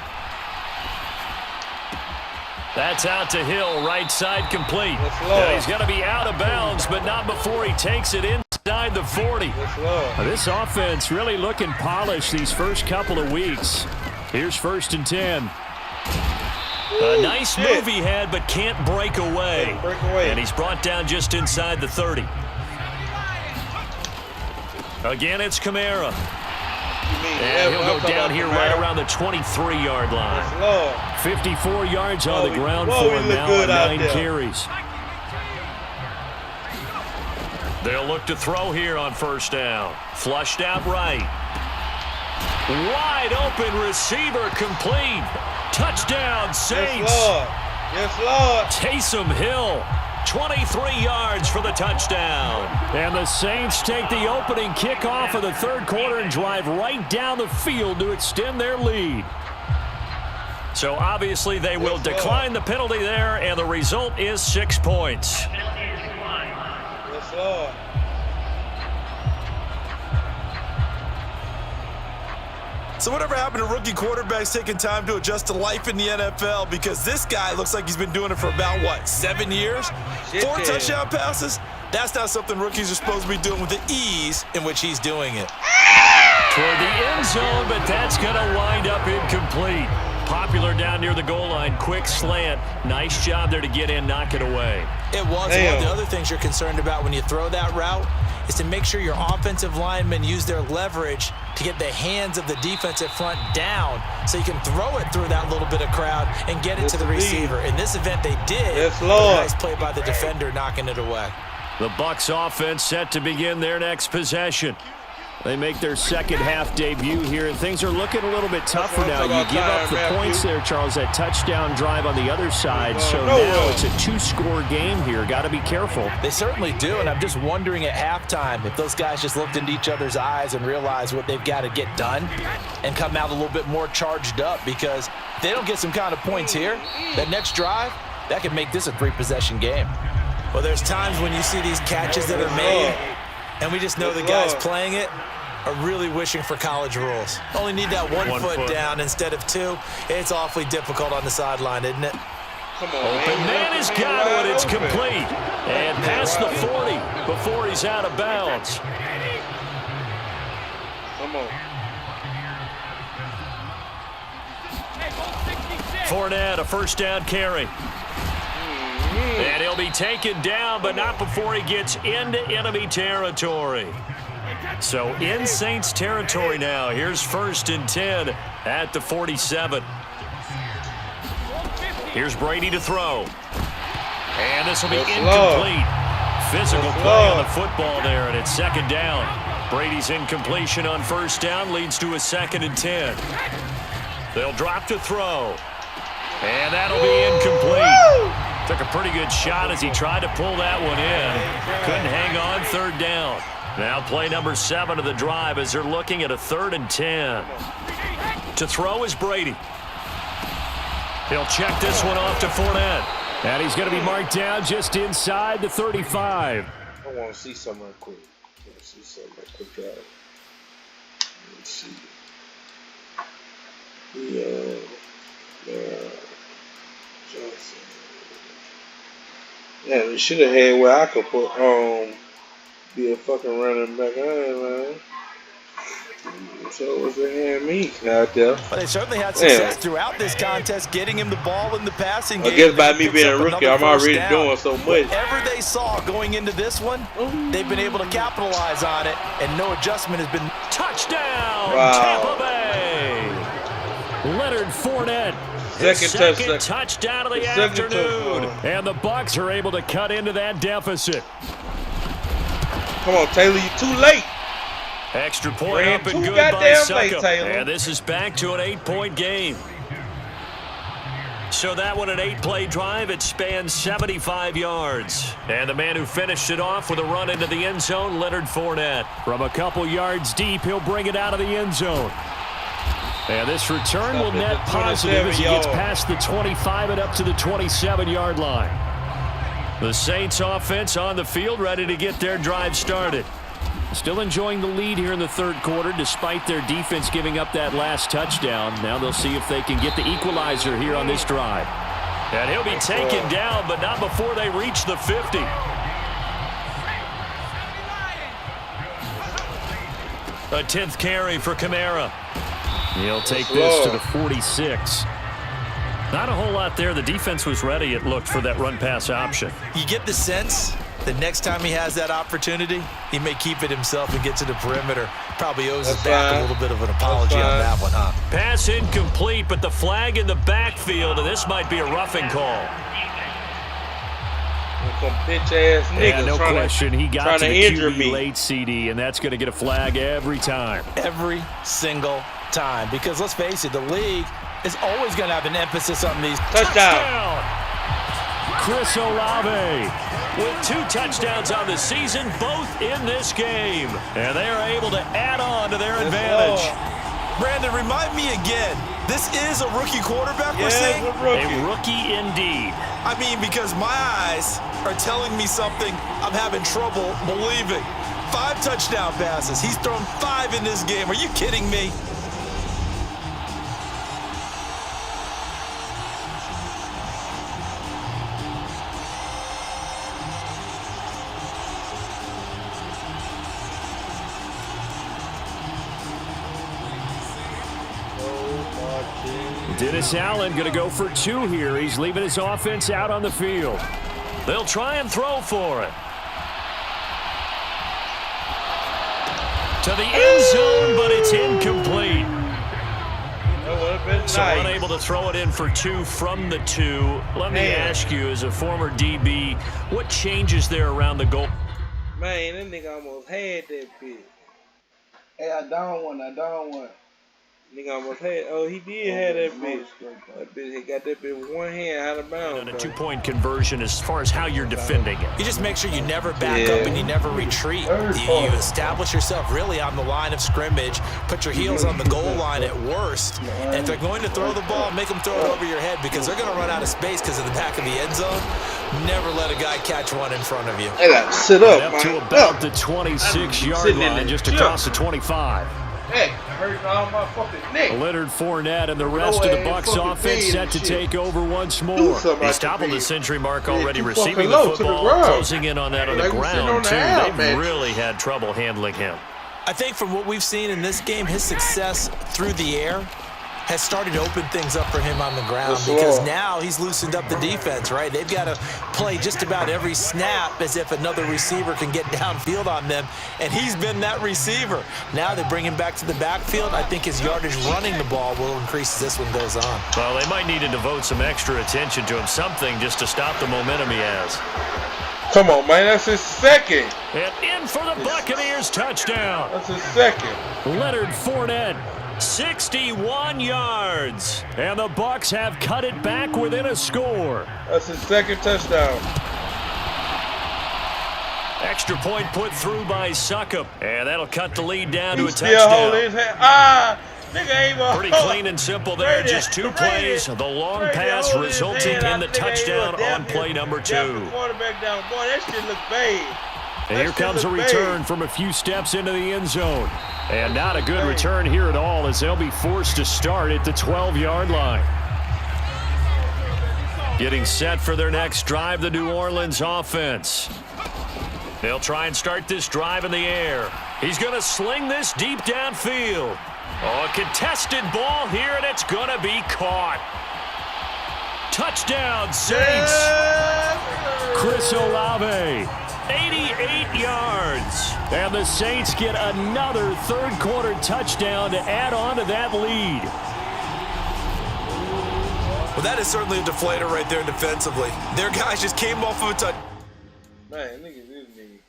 That's out to Hill, right side complete. And he's going to be out of bounds, but not before he takes it inside the 40. This offense really looking polished these first couple of weeks. Here's 1st and 10. A nice move he had, but can't break away. And he's brought down just inside the 30. Again, it's Kamara. And he'll go down here right around the 23-yard line. 54 yards on the ground for him now on 9 carries. They'll look to throw here on 1st down. Flushed out right. Wide open receiver complete. Touchdown, Saints. Yes, Lord. Taysom Hill, 23 yards for the touchdown. And the Saints take the opening kickoff of the 3rd quarter and drive right down the field to extend their lead. So obviously they will decline the penalty there, and the result is 6 points. Yes, Lord. So whatever happened to rookie quarterbacks taking time to adjust to life in the NFL? Because this guy looks like he's been doing it for about, what, 7 years? 4 touchdown passes? That's not something rookies are supposed to be doing with the ease in which he's doing it. Toward the end zone, but that's going to wind up incomplete. Popular down near the goal line. Quick slant. Nice job there to get in, knock it away. It was. One of the other things you're concerned about when you throw that route is to make sure your offensive linemen use their leverage to get the hands of the defensive front down so you can throw it through that little bit of crowd and get it to the receiver. In this event, they did. Yes, Lord. Nice play by the defender knocking it away. The Bucs offense set to begin their next possession. They make their second half debut here, and things are looking a little bit tougher now. You give up the points there, Charles, that touchdown drive on the other side. So now it's a 2-score game here. Got to be careful. They certainly do, and I'm just wondering at halftime if those guys just looked into each other's eyes and realized what they've got to get done and come out a little bit more charged up, because if they don't get some kind of points here, that next drive, that could make this a 3-possession game. Well, there's times when you see these catches that are made, and we just know the guys playing it are really wishing for college rules. Only need that one foot down instead of 2. It's awfully difficult on the sideline, isn't it? Come on, Open man has got it. It's complete. And past the 40 before he's out of bounds. Come on. Fournette, a 1st down carry. And he'll be taken down, but not before he gets into enemy territory. So in Saints territory now. Here's 1st and 10 at the 47. Here's Brady to throw. And this will be incomplete. Physical play on the football there, and it's 2nd down. Brady's incompletion on 1st down leads to a 2nd and 10. They'll drop to throw. And that'll be incomplete. Took a pretty good shot as he tried to pull that one in. Couldn't hang on, 3rd down. Now play number 7 of the drive as they're looking at a 3rd and 10. To throw is Brady. He'll check this one off to Fournette. And he's going to be marked down just inside the 35. I want to see something real quick. Guys. Let's see. Johnson. Yeah, we should have had where I could put be a fucking running back. Man. So what's they had me out there? But they certainly had success throughout this contest, getting him the ball in the passing game. I guess by me being a rookie, I'm already doing so much. Whatever they saw going into this one, they've been able to capitalize on it, and no adjustment has been. Touchdown, wow. Tampa Bay. Leonard Fournette. Second touchdown of the afternoon. And the Bucs are able to cut into that deficit. Come on, Taylor, you too late. Extra point up and good by Suckup. And this is back to an 8-point game. So that one, an 8-play drive. It spans 75 yards. And the man who finished it off with a run into the end zone, Leonard Fournette. From a couple yards deep, he'll bring it out of the end zone. And this return will net positive as he gets past the 25 and up to the 27-yard line. The Saints offense on the field, ready to get their drive started. Still enjoying the lead here in the 3rd quarter, despite their defense giving up that last touchdown. Now they'll see if they can get the equalizer here on this drive. And he'll be taken down, but not before they reach the 50. A 10th carry for Kamara. He'll take this to the 46. Not a whole lot there. The defense was ready, it looked, for that run-pass option. You get the sense that next time he has that opportunity, he may keep it himself and get to the perimeter. Probably owes his back a little bit of an apology on that one, huh? Pass incomplete, but the flag in the backfield, and this might be a roughing call. Some bitch-ass niggas yeah, no question. He got to to the injure QB me late, CD, and that's going to get a flag every time. Every single time. Because let's face it, the league is always going to have an emphasis on these. Touchdown. Chris Olave with 2 touchdowns on the season, both in this game. And they are able to add on to their advantage. Brandon, remind me again, this is a rookie quarterback we're seeing? A rookie indeed. I mean, because my eyes are telling me something I'm having trouble believing. 5 touchdown passes. He's thrown 5 in this game. Are you kidding me? Dennis Allen going to go for 2 here. He's leaving his offense out on the field. They'll try and throw for it. To the end zone, but it's incomplete. So unable to throw it in for 2 from the 2. Let me ask you, as a former DB, what changes there around the goal? Man, that nigga almost had that bitch. Hey, I down one. Nigga almost had. Oh, he did have that bitch. That bitch, he got that bitch with one hand out of bounds. And a 2-point conversion as far as how you're defending it. You just make sure you never back up and you never retreat. You establish yourself really on the line of scrimmage, put your heels on the goal line at worst. And if they're going to throw the ball, make them throw it over your head because they're going to run out of space because of the back of the end zone. Never let a guy catch one in front of you. I got to sit up, man. To about the 26-yard line, just across the 25. Heck, I hurt all my fucking neck. Leonard Fournette and the rest of the Bucs offense set to take over once more. He's toppled the century mark already, receiving the football, closing in on that on the ground, too. They've really had trouble handling him. I think from what we've seen in this game, his success through the air has started to open things up for him on the ground because now he's loosened up the defense, right? They've got to play just about every snap as if another receiver can get downfield on them, and he's been that receiver. Now they bring him back to the backfield. I think his yardage running the ball will increase as this one goes on. Well, they might need to devote some extra attention to him, something just to stop the momentum he has. Come on, man, that's his second. And in for the Buccaneers touchdown. That's his second. Leonard Fournette. 61 yards, and the Bucs have cut it back within a score. That's his second touchdown. Extra point put through by Succop, and that'll cut the lead down to a still touchdown. Holding his hand. Nigga ain't pretty clean and simple there. Just 2 plays. The long pass resulting in the touchdown on play number 2. Quarterback down. Boy, that shit look bad. And here comes a return from a few steps into the end zone. And not a good return here at all as they'll be forced to start at the 12-yard line. Getting set for their next drive, the New Orleans offense. They'll try and start this drive in the air. He's going to sling this deep downfield. Oh, a contested ball here, and it's going to be caught. Touchdown, Saints. Chris Olave. 88 yards. And the Saints get another third-quarter touchdown to add on to that lead. Well, that is certainly a deflator right there defensively. Their guys just came off of a touch. Man, look at this nigga.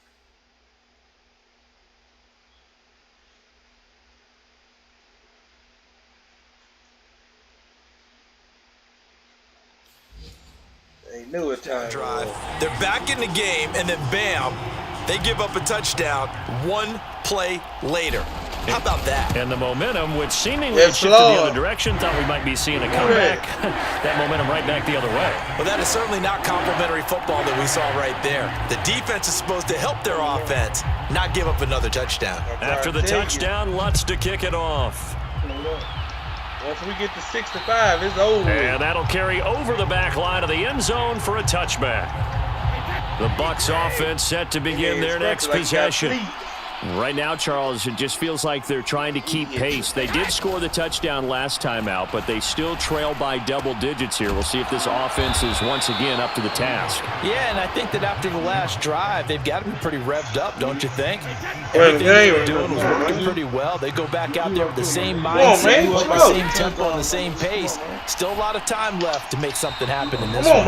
They knew it time. Drive. They're back in the game, and then bam, they give up a touchdown 1 play later. How about that? And the momentum, which seemingly shifted the other direction, thought we might be seeing a comeback. That momentum right back the other way. Well, that is certainly not complimentary football that we saw right there. The defense is supposed to help their offense, not give up another touchdown. After the touchdown, Lutz to kick it off. Once we get to 65, it's over. And that'll carry over the back line of the end zone for a touchback. The Bucs offense set to begin their next possession. Right now, Charles, it just feels like they're trying to keep pace. They did score the touchdown last time out, but they still trail by double digits here. We'll see if this offense is once again up to the task. Yeah, and I think that after the last drive, they've got to be pretty revved up, don't you think? Everything they were doing was working pretty well. They go back out there with the same mindset, the same tempo, and the same pace. Still a lot of time left to make something happen in this one.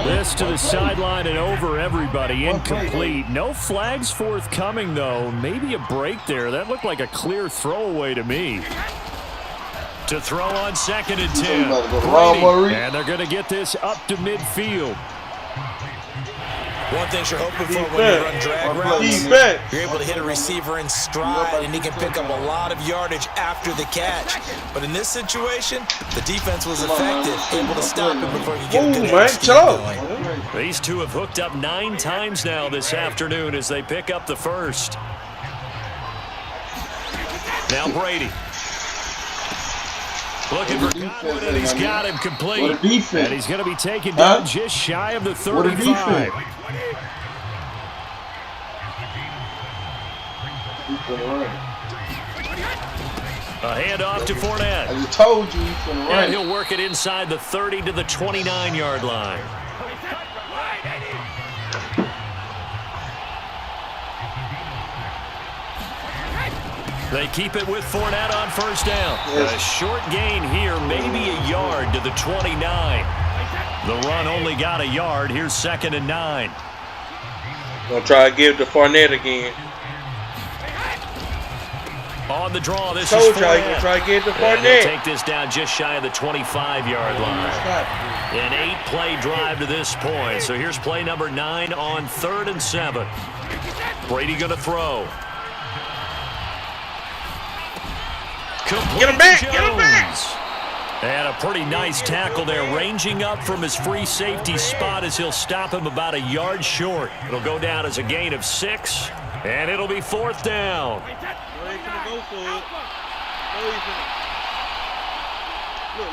This to the sideline and over everybody. Incomplete. No flags forthcoming, though. Maybe a break there. That looked like a clear throwaway to me. To throw on 2nd and 10. Brady, and they're going to get this up to midfield. One thing you're hoping for when you run drag routes, you're able to hit a receiver in stride, and he can pick up a lot of yardage after the catch. But in this situation, the defense was effective, able to stop him before he could get a good speed going. These two have hooked up 9 times now this afternoon as they pick up the first. Now Brady. Looking for Godwin, and he's got him complete. And he's going to be taken down just shy of the 35. A handoff to Fournette. I just told you he's going to run. And he'll work it inside the 30 to the 29-yard line. They keep it with Fournette on first down. A short gain here, maybe a yard to the 29. The run only got a yard. Here's 2nd and 9. Gonna try to give to Fournette again. On the draw, this is Fournette. Gonna try to give to And they'll Fournette. take this down just shy of the 25-yard line. An 8-play drive to this point. So here's play number 9 on 3rd and 7. Brady gonna throw. Get him back! Get him back! And a pretty nice tackle there, ranging up from his free safety spot as he'll stop him about a yard short. It'll go down as a gain of 6, and it'll be 4th down.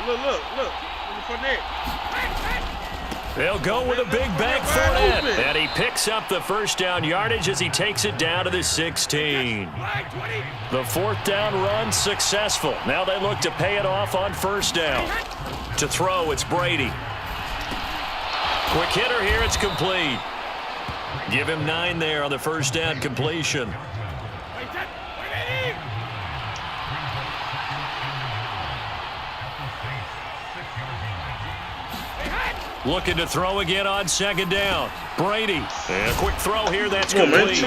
Look. They'll go with a big bank Fournette, and he picks up the first down yardage as he takes it down to the 16. The 4th down run successful. Now they look to pay it off on first down. To throw, it's Brady. Quick hitter here, it's complete. Give him 9 there on the first down completion. Looking to throw again on 2nd down. Brady. And a quick throw here, that's complete.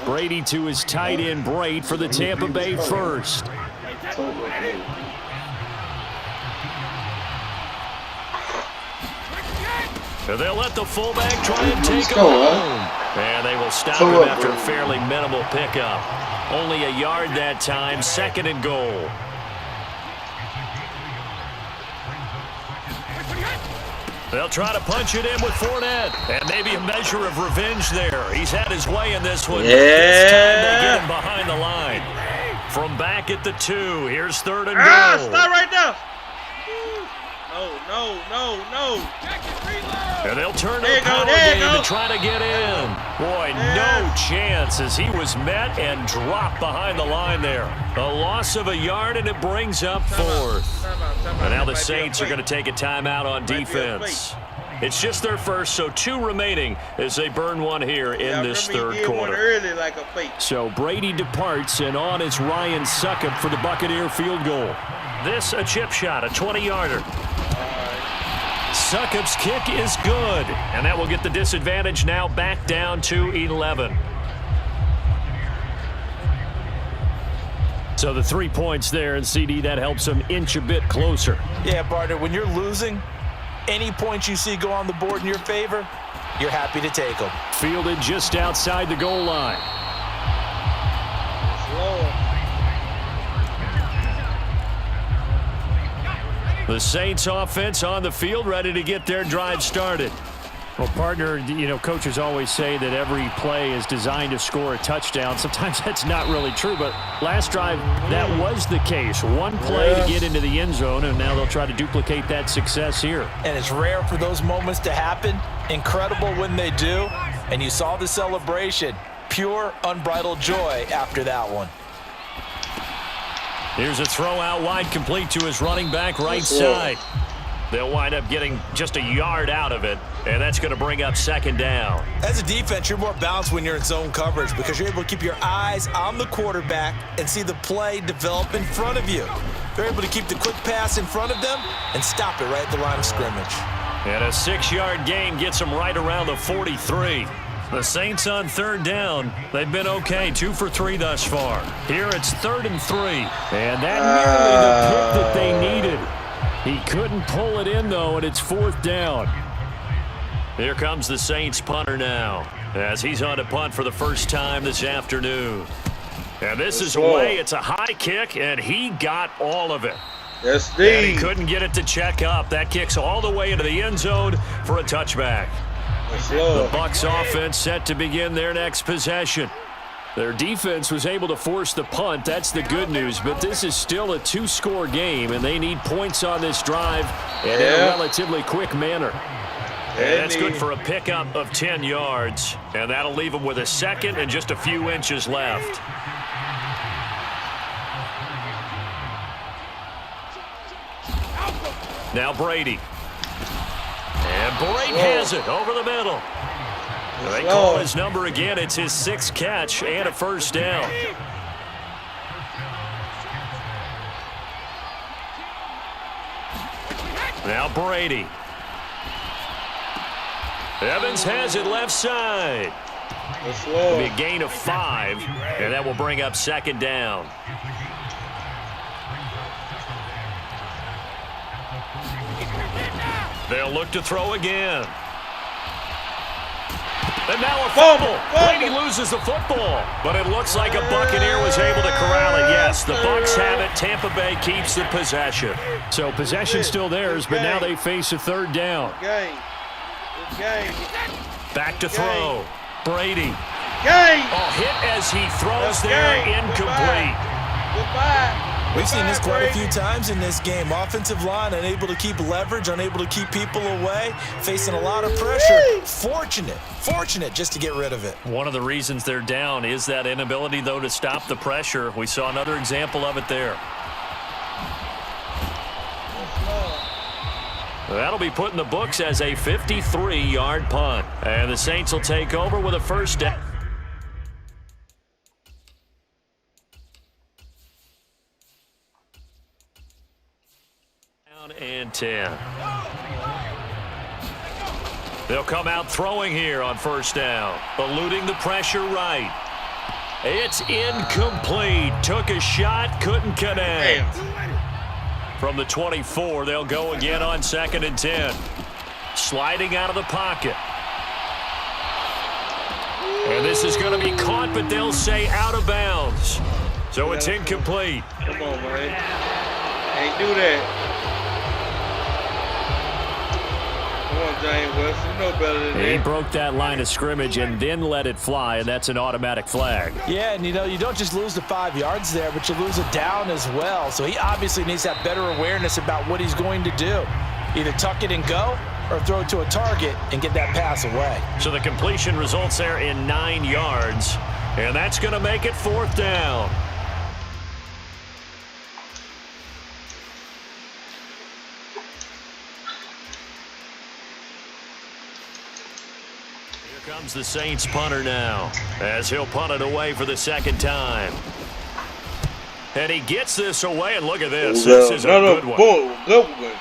Brady to his tight end, Braid, for the Tampa Bay first. And they'll let the fullback try and take him home. And they will stop him after a fairly minimal pickup. Only a yard that time, 2nd and goal. They'll try to punch it in with Fournette. And maybe a measure of revenge there. He's had his way in this one. Yeah. This time they get him behind the line. From back at the 2, here's 3rd and goal. Stop right now. No. And they'll turn to the power game to try to get in. Boy, no chance as he was met and dropped behind the line there. A loss of a yard, and it brings up 4th. And now the Saints are going to take a timeout on defense. It's just their first, so 2 remaining as they burn one here in this 3rd quarter. So Brady departs, and on is Ryan Succop for the Buccaneer field goal. This a chip shot, a 20-yarder. Succop's kick is good, and that will get the disadvantage now back down to 11. So the 3 points there, and CD, that helps them inch a bit closer. Yeah, partner, when you're losing, any points you see go on the board in your favor, you're happy to take them. Fielded just outside the goal line. The Saints offense on the field, ready to get their drive started. Well, partner, coaches always say that every play is designed to score a touchdown. Sometimes that's not really true, but last drive, that was the case. One play to get into the end zone, and now they'll try to duplicate that success here. And it's rare for those moments to happen. Incredible when they do. And you saw the celebration. Pure, unbridled joy after that one. Here's a throw out wide, complete to his running back right side. They'll wind up getting just a yard out of it, and that's going to bring up second down. As a defense, you're more balanced when you're in zone coverage because you're able to keep your eyes on the quarterback and see the play develop in front of you. They're able to keep the quick pass in front of them and stop it right at the line of scrimmage. And a 6-yard gain gets them right around the 43. The Saints on third down. They've been okay, 2 for 3 thus far. Here it's 3rd and 3. And that nearly the pick that they needed. He couldn't pull it in, though, and it's 4th down. Here comes the Saints punter now, as he's on to punt for the first time this afternoon. And this is away. It's a high kick, and he got all of it. Yes, and he couldn't get it to check up. That kicks all the way into the end zone for a touchback. The Bucs offense set to begin their next possession. Their defense was able to force the punt. That's the good news, but this is still a 2-score game, and they need points on this drive and in a relatively quick manner. And that's good for a pickup of 10 yards, and that'll leave them with a second and just a few inches left. Now Brady. And Brady has it over the middle. They call his number again. It's his 6th catch and a first down. Now Brady. Evans has it left side. It'll be a gain of 5, and that will bring up second down. They'll look to throw again. And now a fumble. Brady loses the football, but it looks like a Buccaneer was able to corral it. Yes, the Bucs have it. Tampa Bay keeps the possession. So possession still theirs, but now they face a 3rd down. Back to throw. Brady. Oh, hit as he throws there, incomplete. Goodbye. We've seen this quite a few times in this game. Offensive line unable to keep leverage, unable to keep people away, facing a lot of pressure. Fortunate just to get rid of it. One of the reasons they're down is that inability, though, to stop the pressure. We saw another example of it there. That'll be put in the books as a 53-yard punt. And the Saints will take over with a first down. And 10. They'll come out throwing here on first down, eluding the pressure right. It's incomplete. Took a shot, couldn't connect. From the 24, they'll go again on 2nd and 10. Sliding out of the pocket. And this is going to be caught, but they'll say out of bounds. So it's incomplete. Come on, man. Ain't do that. James West, you know better than that. He broke that line of scrimmage and then let it fly, and that's an automatic flag. Yeah, and you don't just lose the 5 yards there, but you lose it down as well. So he obviously needs to have better awareness about what he's going to do. Either tuck it and go or throw it to a target and get that pass away. So the completion results there in 9 yards, and that's going to make it 4th down. Comes the Saints punter now, as he'll punt it away for the 2nd time. And he gets this away, and look at this. This is a good one. Good one.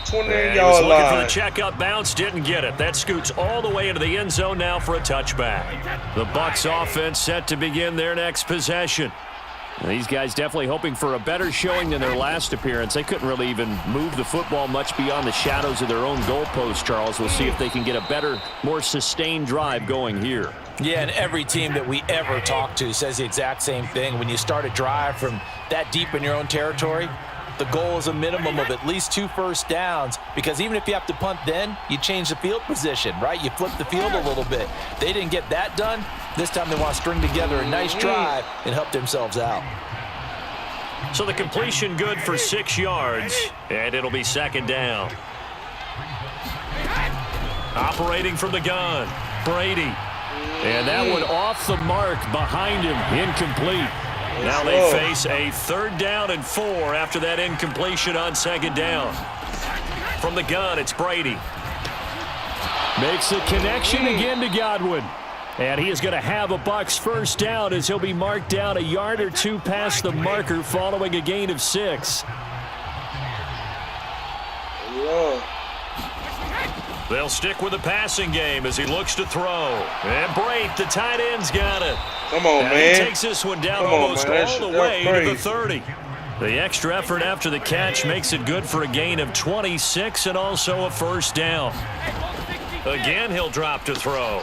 28-yard line. Looking for the checkup bounce, didn't get it. That scoots all the way into the end zone now for a touchback. The Bucs offense set to begin their next possession. These guys definitely hoping for a better showing than their last appearance. They couldn't really even move the football much beyond the shadows of their own goalpost, Charles. We'll see if they can get a better, more sustained drive going here. Yeah, and every team that we ever talk to says the exact same thing. When you start a drive from that deep in your own territory, The goal is a minimum of at least 2 first downs because even if you have to punt then, you change the field position, right? You flip the field a little bit. They didn't get that done. This time they want to string together a nice drive and help themselves out. So the completion good for 6 yards, and it'll be 2nd down. Operating from the gun, Brady. And that one off the mark behind him, incomplete. Now they face a 3rd down and 4 after that incompletion on 2nd down. From the gun, it's Brady. Makes the connection again to Godwin. And he is going to have a Bucs first down as he'll be marked down a yard or 2 past the marker following a gain of 6. They'll stick with the passing game as he looks to throw. And Brate, the tight end's got it. Come on, and man. He takes this one down almost all the way to the 30. The extra effort after the catch makes it good for a gain of 26 and also a first down. Again, he'll drop to throw.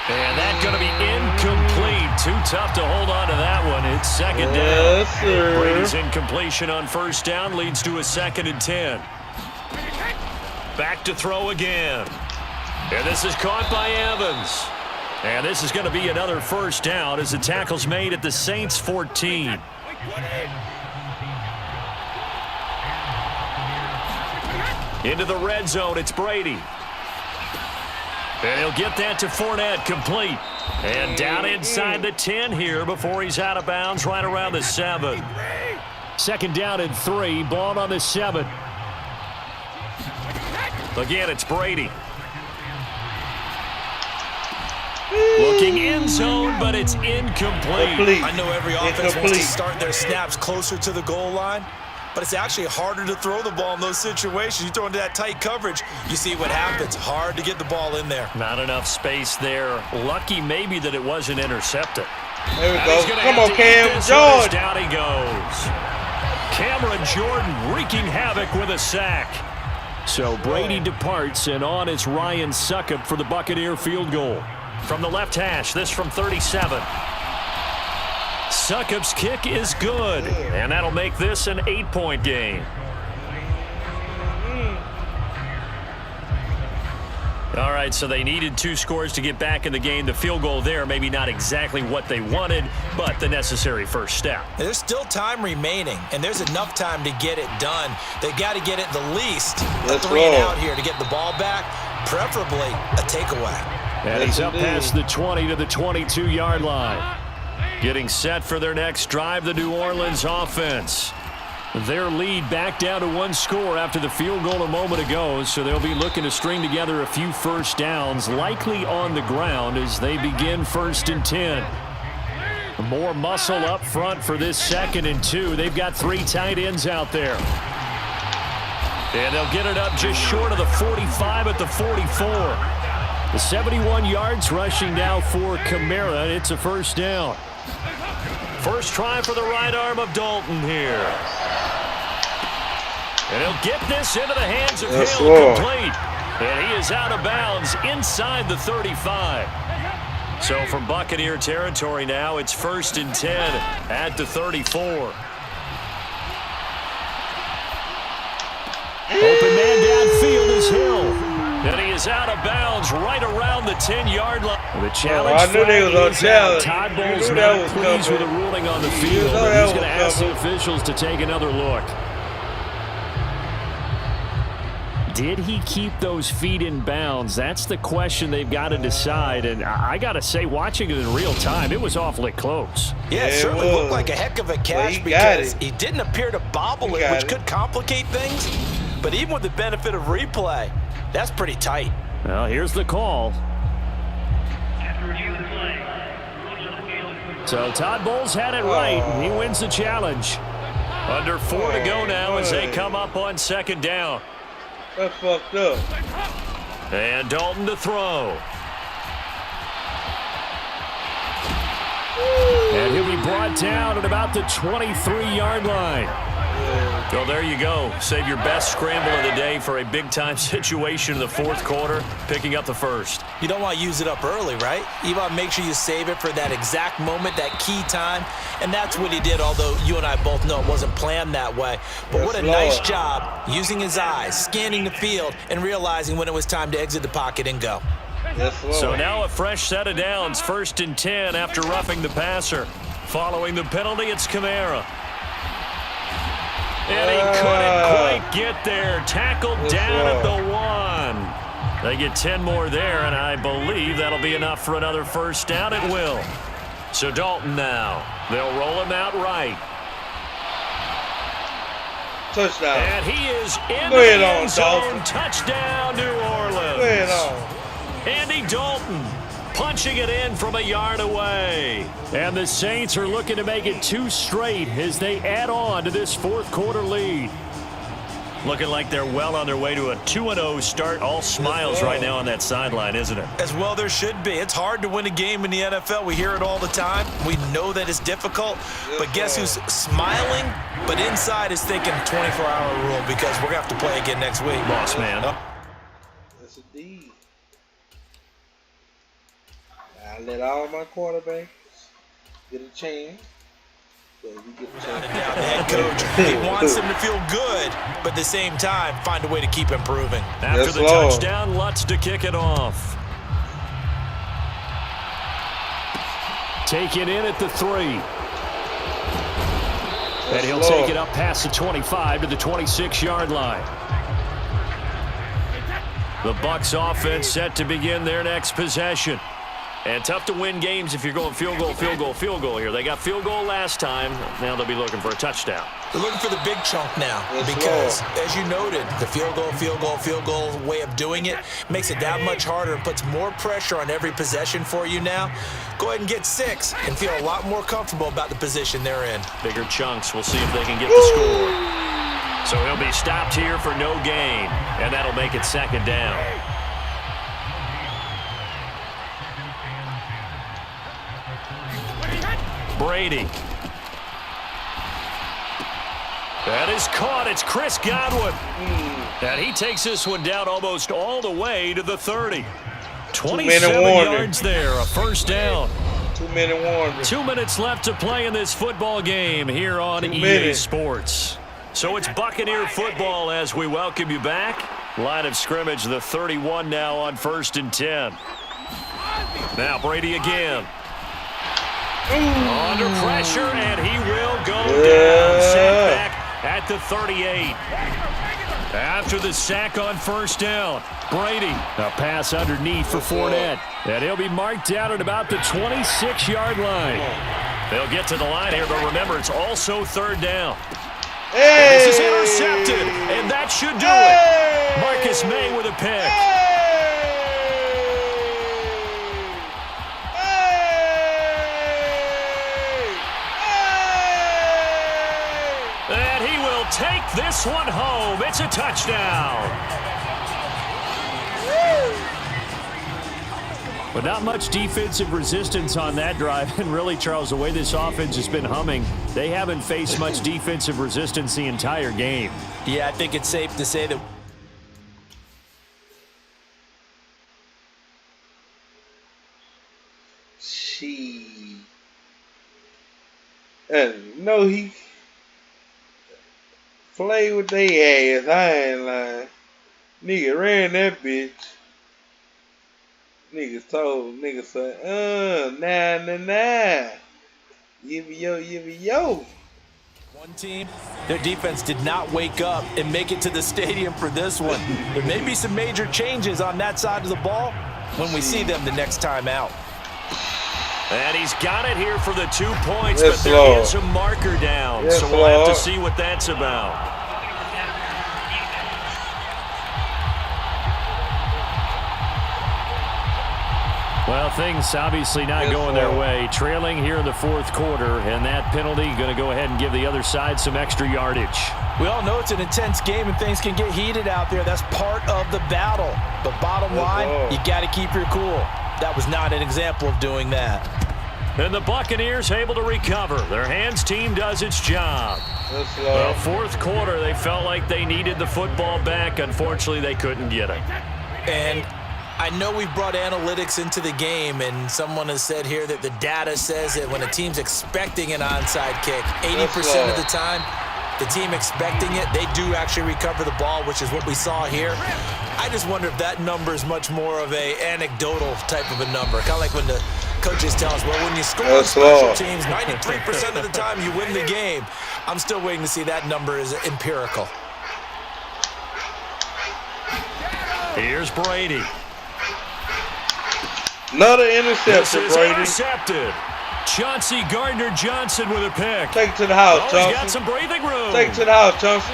And that's going to be incomplete. Too tough to hold on to that one. It's 2nd down. Yes, sir. Brady's incompletion on first down leads to a 2nd and 10. Back to throw again. And this is caught by Evans. And this is going to be another first down as the tackle's made at the Saints 14. Into the red zone, it's Brady. And he'll get that to Fournette, complete. And down inside the 10 here before he's out of bounds right around the 7. 2nd down and 3, ball on the 7. Again, it's Brady. Looking end zone, but it's incomplete. I know every offense wants to start their snaps closer to the goal line, but it's actually harder to throw the ball in those situations. You throw into that tight coverage, you see what happens. Hard to get the ball in there. Not enough space there. Lucky maybe that it wasn't intercepted. There we go. Come on, Cam Jordan. Down he goes. Cameron Jordan wreaking havoc with a sack. So Brady departs, and on is Ryan Succop for the Buccaneer field goal. From the left hash, this from 37. Succop's kick is good, and that'll make this an 8-point game. All right, so they needed 2 scores to get back in the game. The field goal there, maybe not exactly what they wanted, but the necessary first step. There's still time remaining, and there's enough time to get it done. They got to get it the least a 3 and out here to get the ball back, preferably a takeaway. And he's up past the 20 to the 22-yard line. Getting set for their next drive, the New Orleans offense. Their lead back down to 1 score after the field goal a moment ago, so they'll be looking to string together a few first downs, likely on the ground as they begin 1st and 10. More muscle up front for this 2nd and 2. They've got 3 tight ends out there. And they'll get it up just short of the 45 at the 44. The 71 yards rushing now for Kamara. It's a first down. First try for the right arm of Dalton here. And he'll get this into the hands of Hill, complete. And he is out of bounds inside the 35. So from Buccaneer territory now, it's 1st and 10 at the 34. Open man downfield is Hill. And he is out of bounds right around the 10-yard line. The challenge Todd Bowles not pleased with the ruling on the field, but he's going to ask the officials to take another look. Did he keep those feet in bounds? That's the question they've got to decide. And I got to say, watching it in real time, it was awfully close. Yeah, it certainly looked like a heck of a catch because he didn't appear to bobble it, which could complicate things. But even with the benefit of replay, that's pretty tight. Well, here's the call. So Todd Bowles had it right. He wins the challenge. Under 4 to go now as they come up on 2nd down. That's fucked up. And Dalton to throw. And he'll be brought down at about the 23-yard line. Well, there you go. Save your best scramble of the day for a big-time situation in the fourth quarter, picking up the first. You don't want to use it up early, right? You want to make sure you save it for that exact moment, that key time, and that's what he did, although you and I both know it wasn't planned that way. But what a nice job using his eyes, scanning the field, and realizing when it was time to exit the pocket and go. So now a fresh set of downs, 1st and 10 after roughing the passer. Following the penalty, it's Kamara. And he couldn't quite get there. Tackled down at the 1. They get 10 more there, and I believe that'll be enough for another first down. It will. So Dalton now. They'll roll him out right. Touchdown. And he is in the end zone. Touchdown, New Orleans. Go ahead on. Andy Dalton punching it in from a yard away. And the Saints are looking to make it 2 straight as they add on to this fourth quarter lead. Looking like they're well on their way to a 2-0 start. All smiles right now on that sideline, isn't it? As well there should be. It's hard to win a game in the NFL. We hear it all the time. We know that it's difficult. But guess who's smiling, but inside is thinking 24-hour rule because we're going to have to play again next week. Boss man. That's a D. I let all my quarterbacks get a chance. So we get a chance. The head coach, he wants them to feel good, but at the same time, find a way to keep improving. After the touchdown, Lutz to kick it off. Taken in at the 3. And he'll take it up past the 25 to the 26-yard line. The Bucs offense set to begin their next possession. And tough to win games if you're going field goal, field goal, field goal here. They got field goal last time. Now they'll be looking for a touchdown. They're looking for the big chunk now because, as you noted, the field goal way of doing it makes it that much harder and puts more pressure on every possession for you now. Go ahead and get 6 and feel a lot more comfortable about the position they're in. Bigger chunks. We'll see if they can get the score. So he'll be stopped here for no gain, and that'll make it 2nd down. Brady. That is caught. It's Chris Godwin. And he takes this one down almost all the way to the 30. 27 yards there, a first down. 2-minute warning. 2 minutes left to play in this football game here on EA Sports. So it's Buccaneer football as we welcome you back. Line of scrimmage, the 31 now on 1st and 10. Now Brady again. Under pressure, and he will go down. Sack back at the 38. After the sack on 1st down, Brady, a pass underneath for Fournette. And he'll be marked down at about the 26-yard line. They'll get to the line here, but remember, it's also 3rd down. And this is intercepted, and that should do it. Marcus May with a pick. And he will take this one home. It's a touchdown. But not much defensive resistance on that drive. And really, Charles, the way this offense has been humming, they haven't faced much defensive resistance the entire game. Yeah, I think it's safe to say that. No, he play with they ass. I ain't lying. Nigga ran that bitch. Niggas told niggas say, nah. Yo. One team, their defense did not wake up and make it to the stadium for this one. There may be some major changes on that side of the ball when we see them the next time out. And he's got it here for the 2 points, but there is a marker down. So we'll have to see what that's about. Well, things obviously not going their way. Trailing here in the fourth quarter, and that penalty going to go ahead and give the other side some extra yardage. We all know it's an intense game and things can get heated out there. That's part of the battle. But bottom line, you got to keep your cool. That was not an example of doing that. And the Buccaneers able to recover. Their hands team does its job. Well, fourth quarter, they felt like they needed the football back. Unfortunately, they couldn't get it. And I know we've brought analytics into the game, and someone has said here that the data says that when a team's expecting an onside kick, 80% of the time, the team expecting it, they do actually recover the ball, which is what we saw here. I just wonder if that number is much more of a anecdotal type of a number, kind of like when the coaches tell us, well, when you score on special teams, 93% of the time you win the game. I'm still waiting to see that number is empirical. Here's Brady. Another interception, Brady. Intercepted. Chauncey Gardner-Johnson with a pick. Take it to the house, Chauncey. He's got some breathing room. Take it to the house, Chauncey.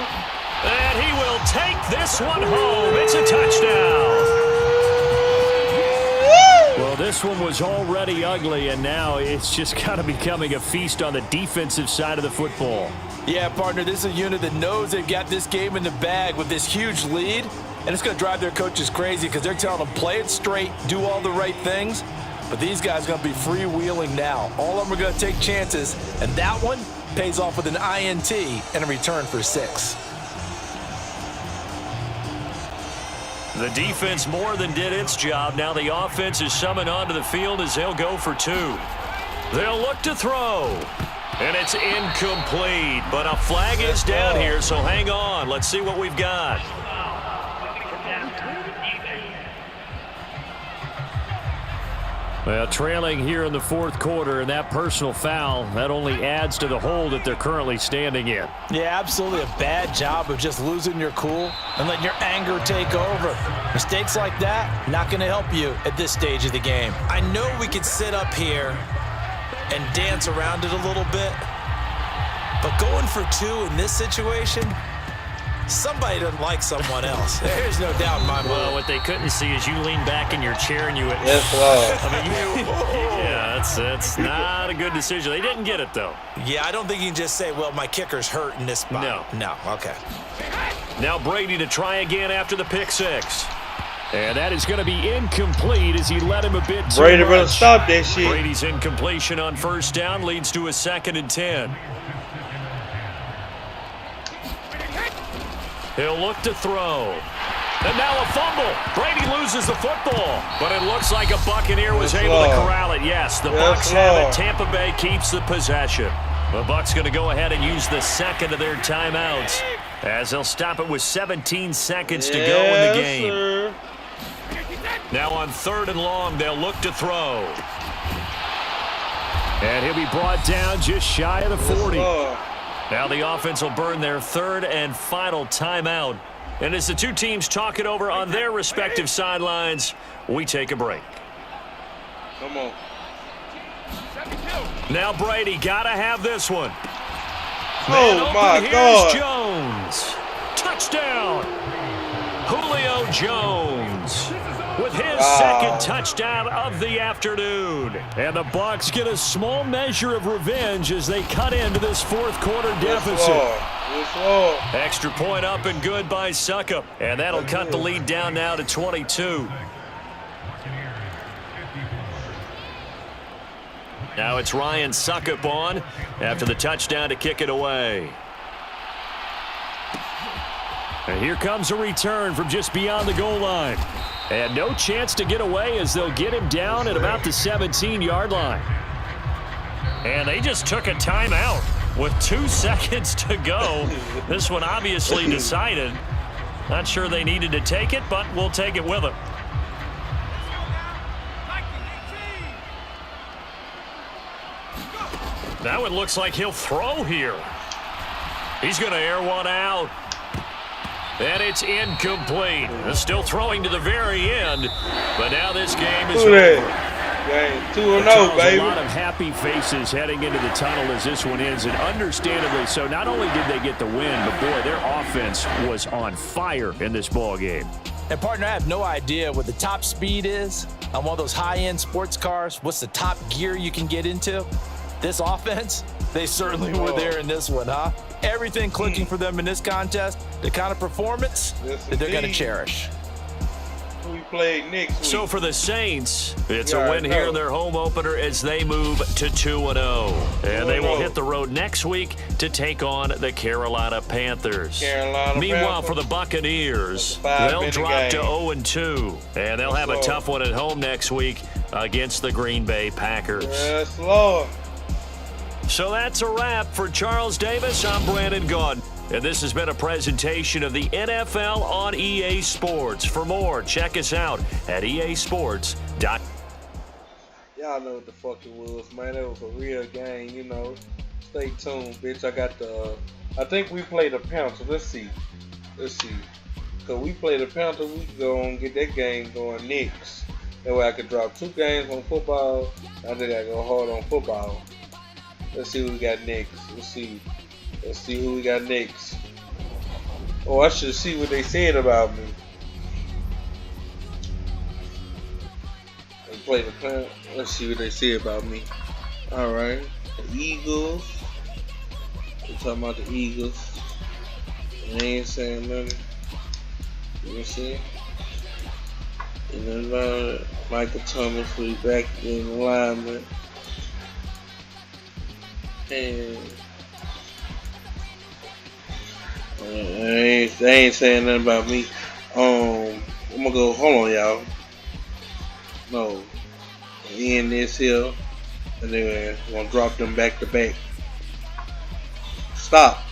And he will take this one home. It's a touchdown. Well, this one was already ugly, and now it's just kind of becoming a feast on the defensive side of the football. Yeah, partner, this is a unit that knows they've got this game in the bag with this huge lead, and it's going to drive their coaches crazy because they're telling them play it straight, do all the right things. But these guys are going to be freewheeling now. All of them are going to take chances, and that one pays off with an INT and a return for 6. The defense more than did its job. Now the offense is summoned onto the field as they'll go for 2. They'll look to throw. And it's incomplete. But a flag is down here, so hang on. Let's see what we've got. Well, trailing here in the fourth quarter, and that personal foul, that only adds to the hole that they're currently standing in. Yeah, absolutely a bad job of just losing your cool and letting your anger take over. Mistakes like that, not going to help you at this stage of the game. I know we could sit up here and dance around it a little bit, but going for 2 in this situation, somebody doesn't like someone else. There's no doubt in my mind. Well, what they couldn't see is you lean back in your chair and you went, yes, Lord. I mean, yeah, that's not a good decision. They didn't get it, though. Yeah, I don't think you can just say, well, my kicker's hurt in this spot. No, okay. Now Brady to try again after the pick 6. And that is going to be incomplete as he led him a bit too Brady much. better stop that shit. Brady's incompletion on first down leads to a 2nd and 10. He'll look to throw. And now a fumble. Brady loses the football. But it looks like a Buccaneer was able to corral it. Yes, the Bucs have it. Tampa Bay keeps the possession. The Bucs going to go ahead and use the 2nd of their timeouts as they'll stop it with 17 seconds to go in the game. Sir. Now on 3rd and long, they'll look to throw. And he'll be brought down just shy of the 40. Now the offense will burn their 3rd and final timeout. And as the two teams talk it over on their respective sidelines, we take a break. Come on. Now Brady got to have this one. Oh, my God. Jones. Touchdown. Julio Jones with his 2nd touchdown of the afternoon. And the Bucs get a small measure of revenge as they cut into this fourth quarter deficit. Yes, Lord. Extra point up and good by Suckup. And that'll cut the lead down now to 22. Now it's Ryan Suckup on after the touchdown to kick it away. And here comes a return from just beyond the goal line. And no chance to get away as they'll get him down at about the 17-yard line. And they just took a timeout with 2 seconds to go. This one obviously decided. Not sure they needed to take it, but we'll take it with them. Now it looks like he'll throw here. He's going to air one out. And it's incomplete. Still throwing to the very end. But now this game is over. Game 2-0, baby. A lot of happy faces heading into the tunnel as this one ends. And understandably so, not only did they get the win, but boy, their offense was on fire in this ball game. And partner, I have no idea what the top speed is on one of those high-end sports cars. What's the top gear you can get into? This offense, they certainly were there in this one, huh? Everything clicking for them in this contest, the kind of performance that they're going to cherish. Who you play next week. So for the Saints, it's Yeah, a win here in their home opener as they move to 2-0. And they will hit the road next week to take on the Carolina Panthers. Meanwhile, for the Buccaneers, they'll drop to 0-2. And they'll have a tough one at home next week against the Green Bay Packers. Yes, Lord. So that's a wrap. For Charles Davis, I'm Brandon Gaudin. And this has been a presentation of the NFL on EA Sports. For more, check us out at easports.com. Y'all know what the fuck it was, man. It was a real game, you know. Stay tuned, bitch. I think we played the Panthers. Let's see. Because we played the Panthers, we can go on and get that game going next. That way I could drop 2 games on football. I think I go hard on football. Let's see who we got next. Let's see who we got next. Oh, I should see what they said about me. They play the plan. Let's see what they say about me. Alright. The Eagles. We're talking about the Eagles. They ain't saying nothing. Let me see. And then Michael Thomas will be back in alignment. And they ain't saying nothing about me. I'm gonna go. Hold on, y'all. No, end this here, and then I'm gonna drop them back to back. Stop.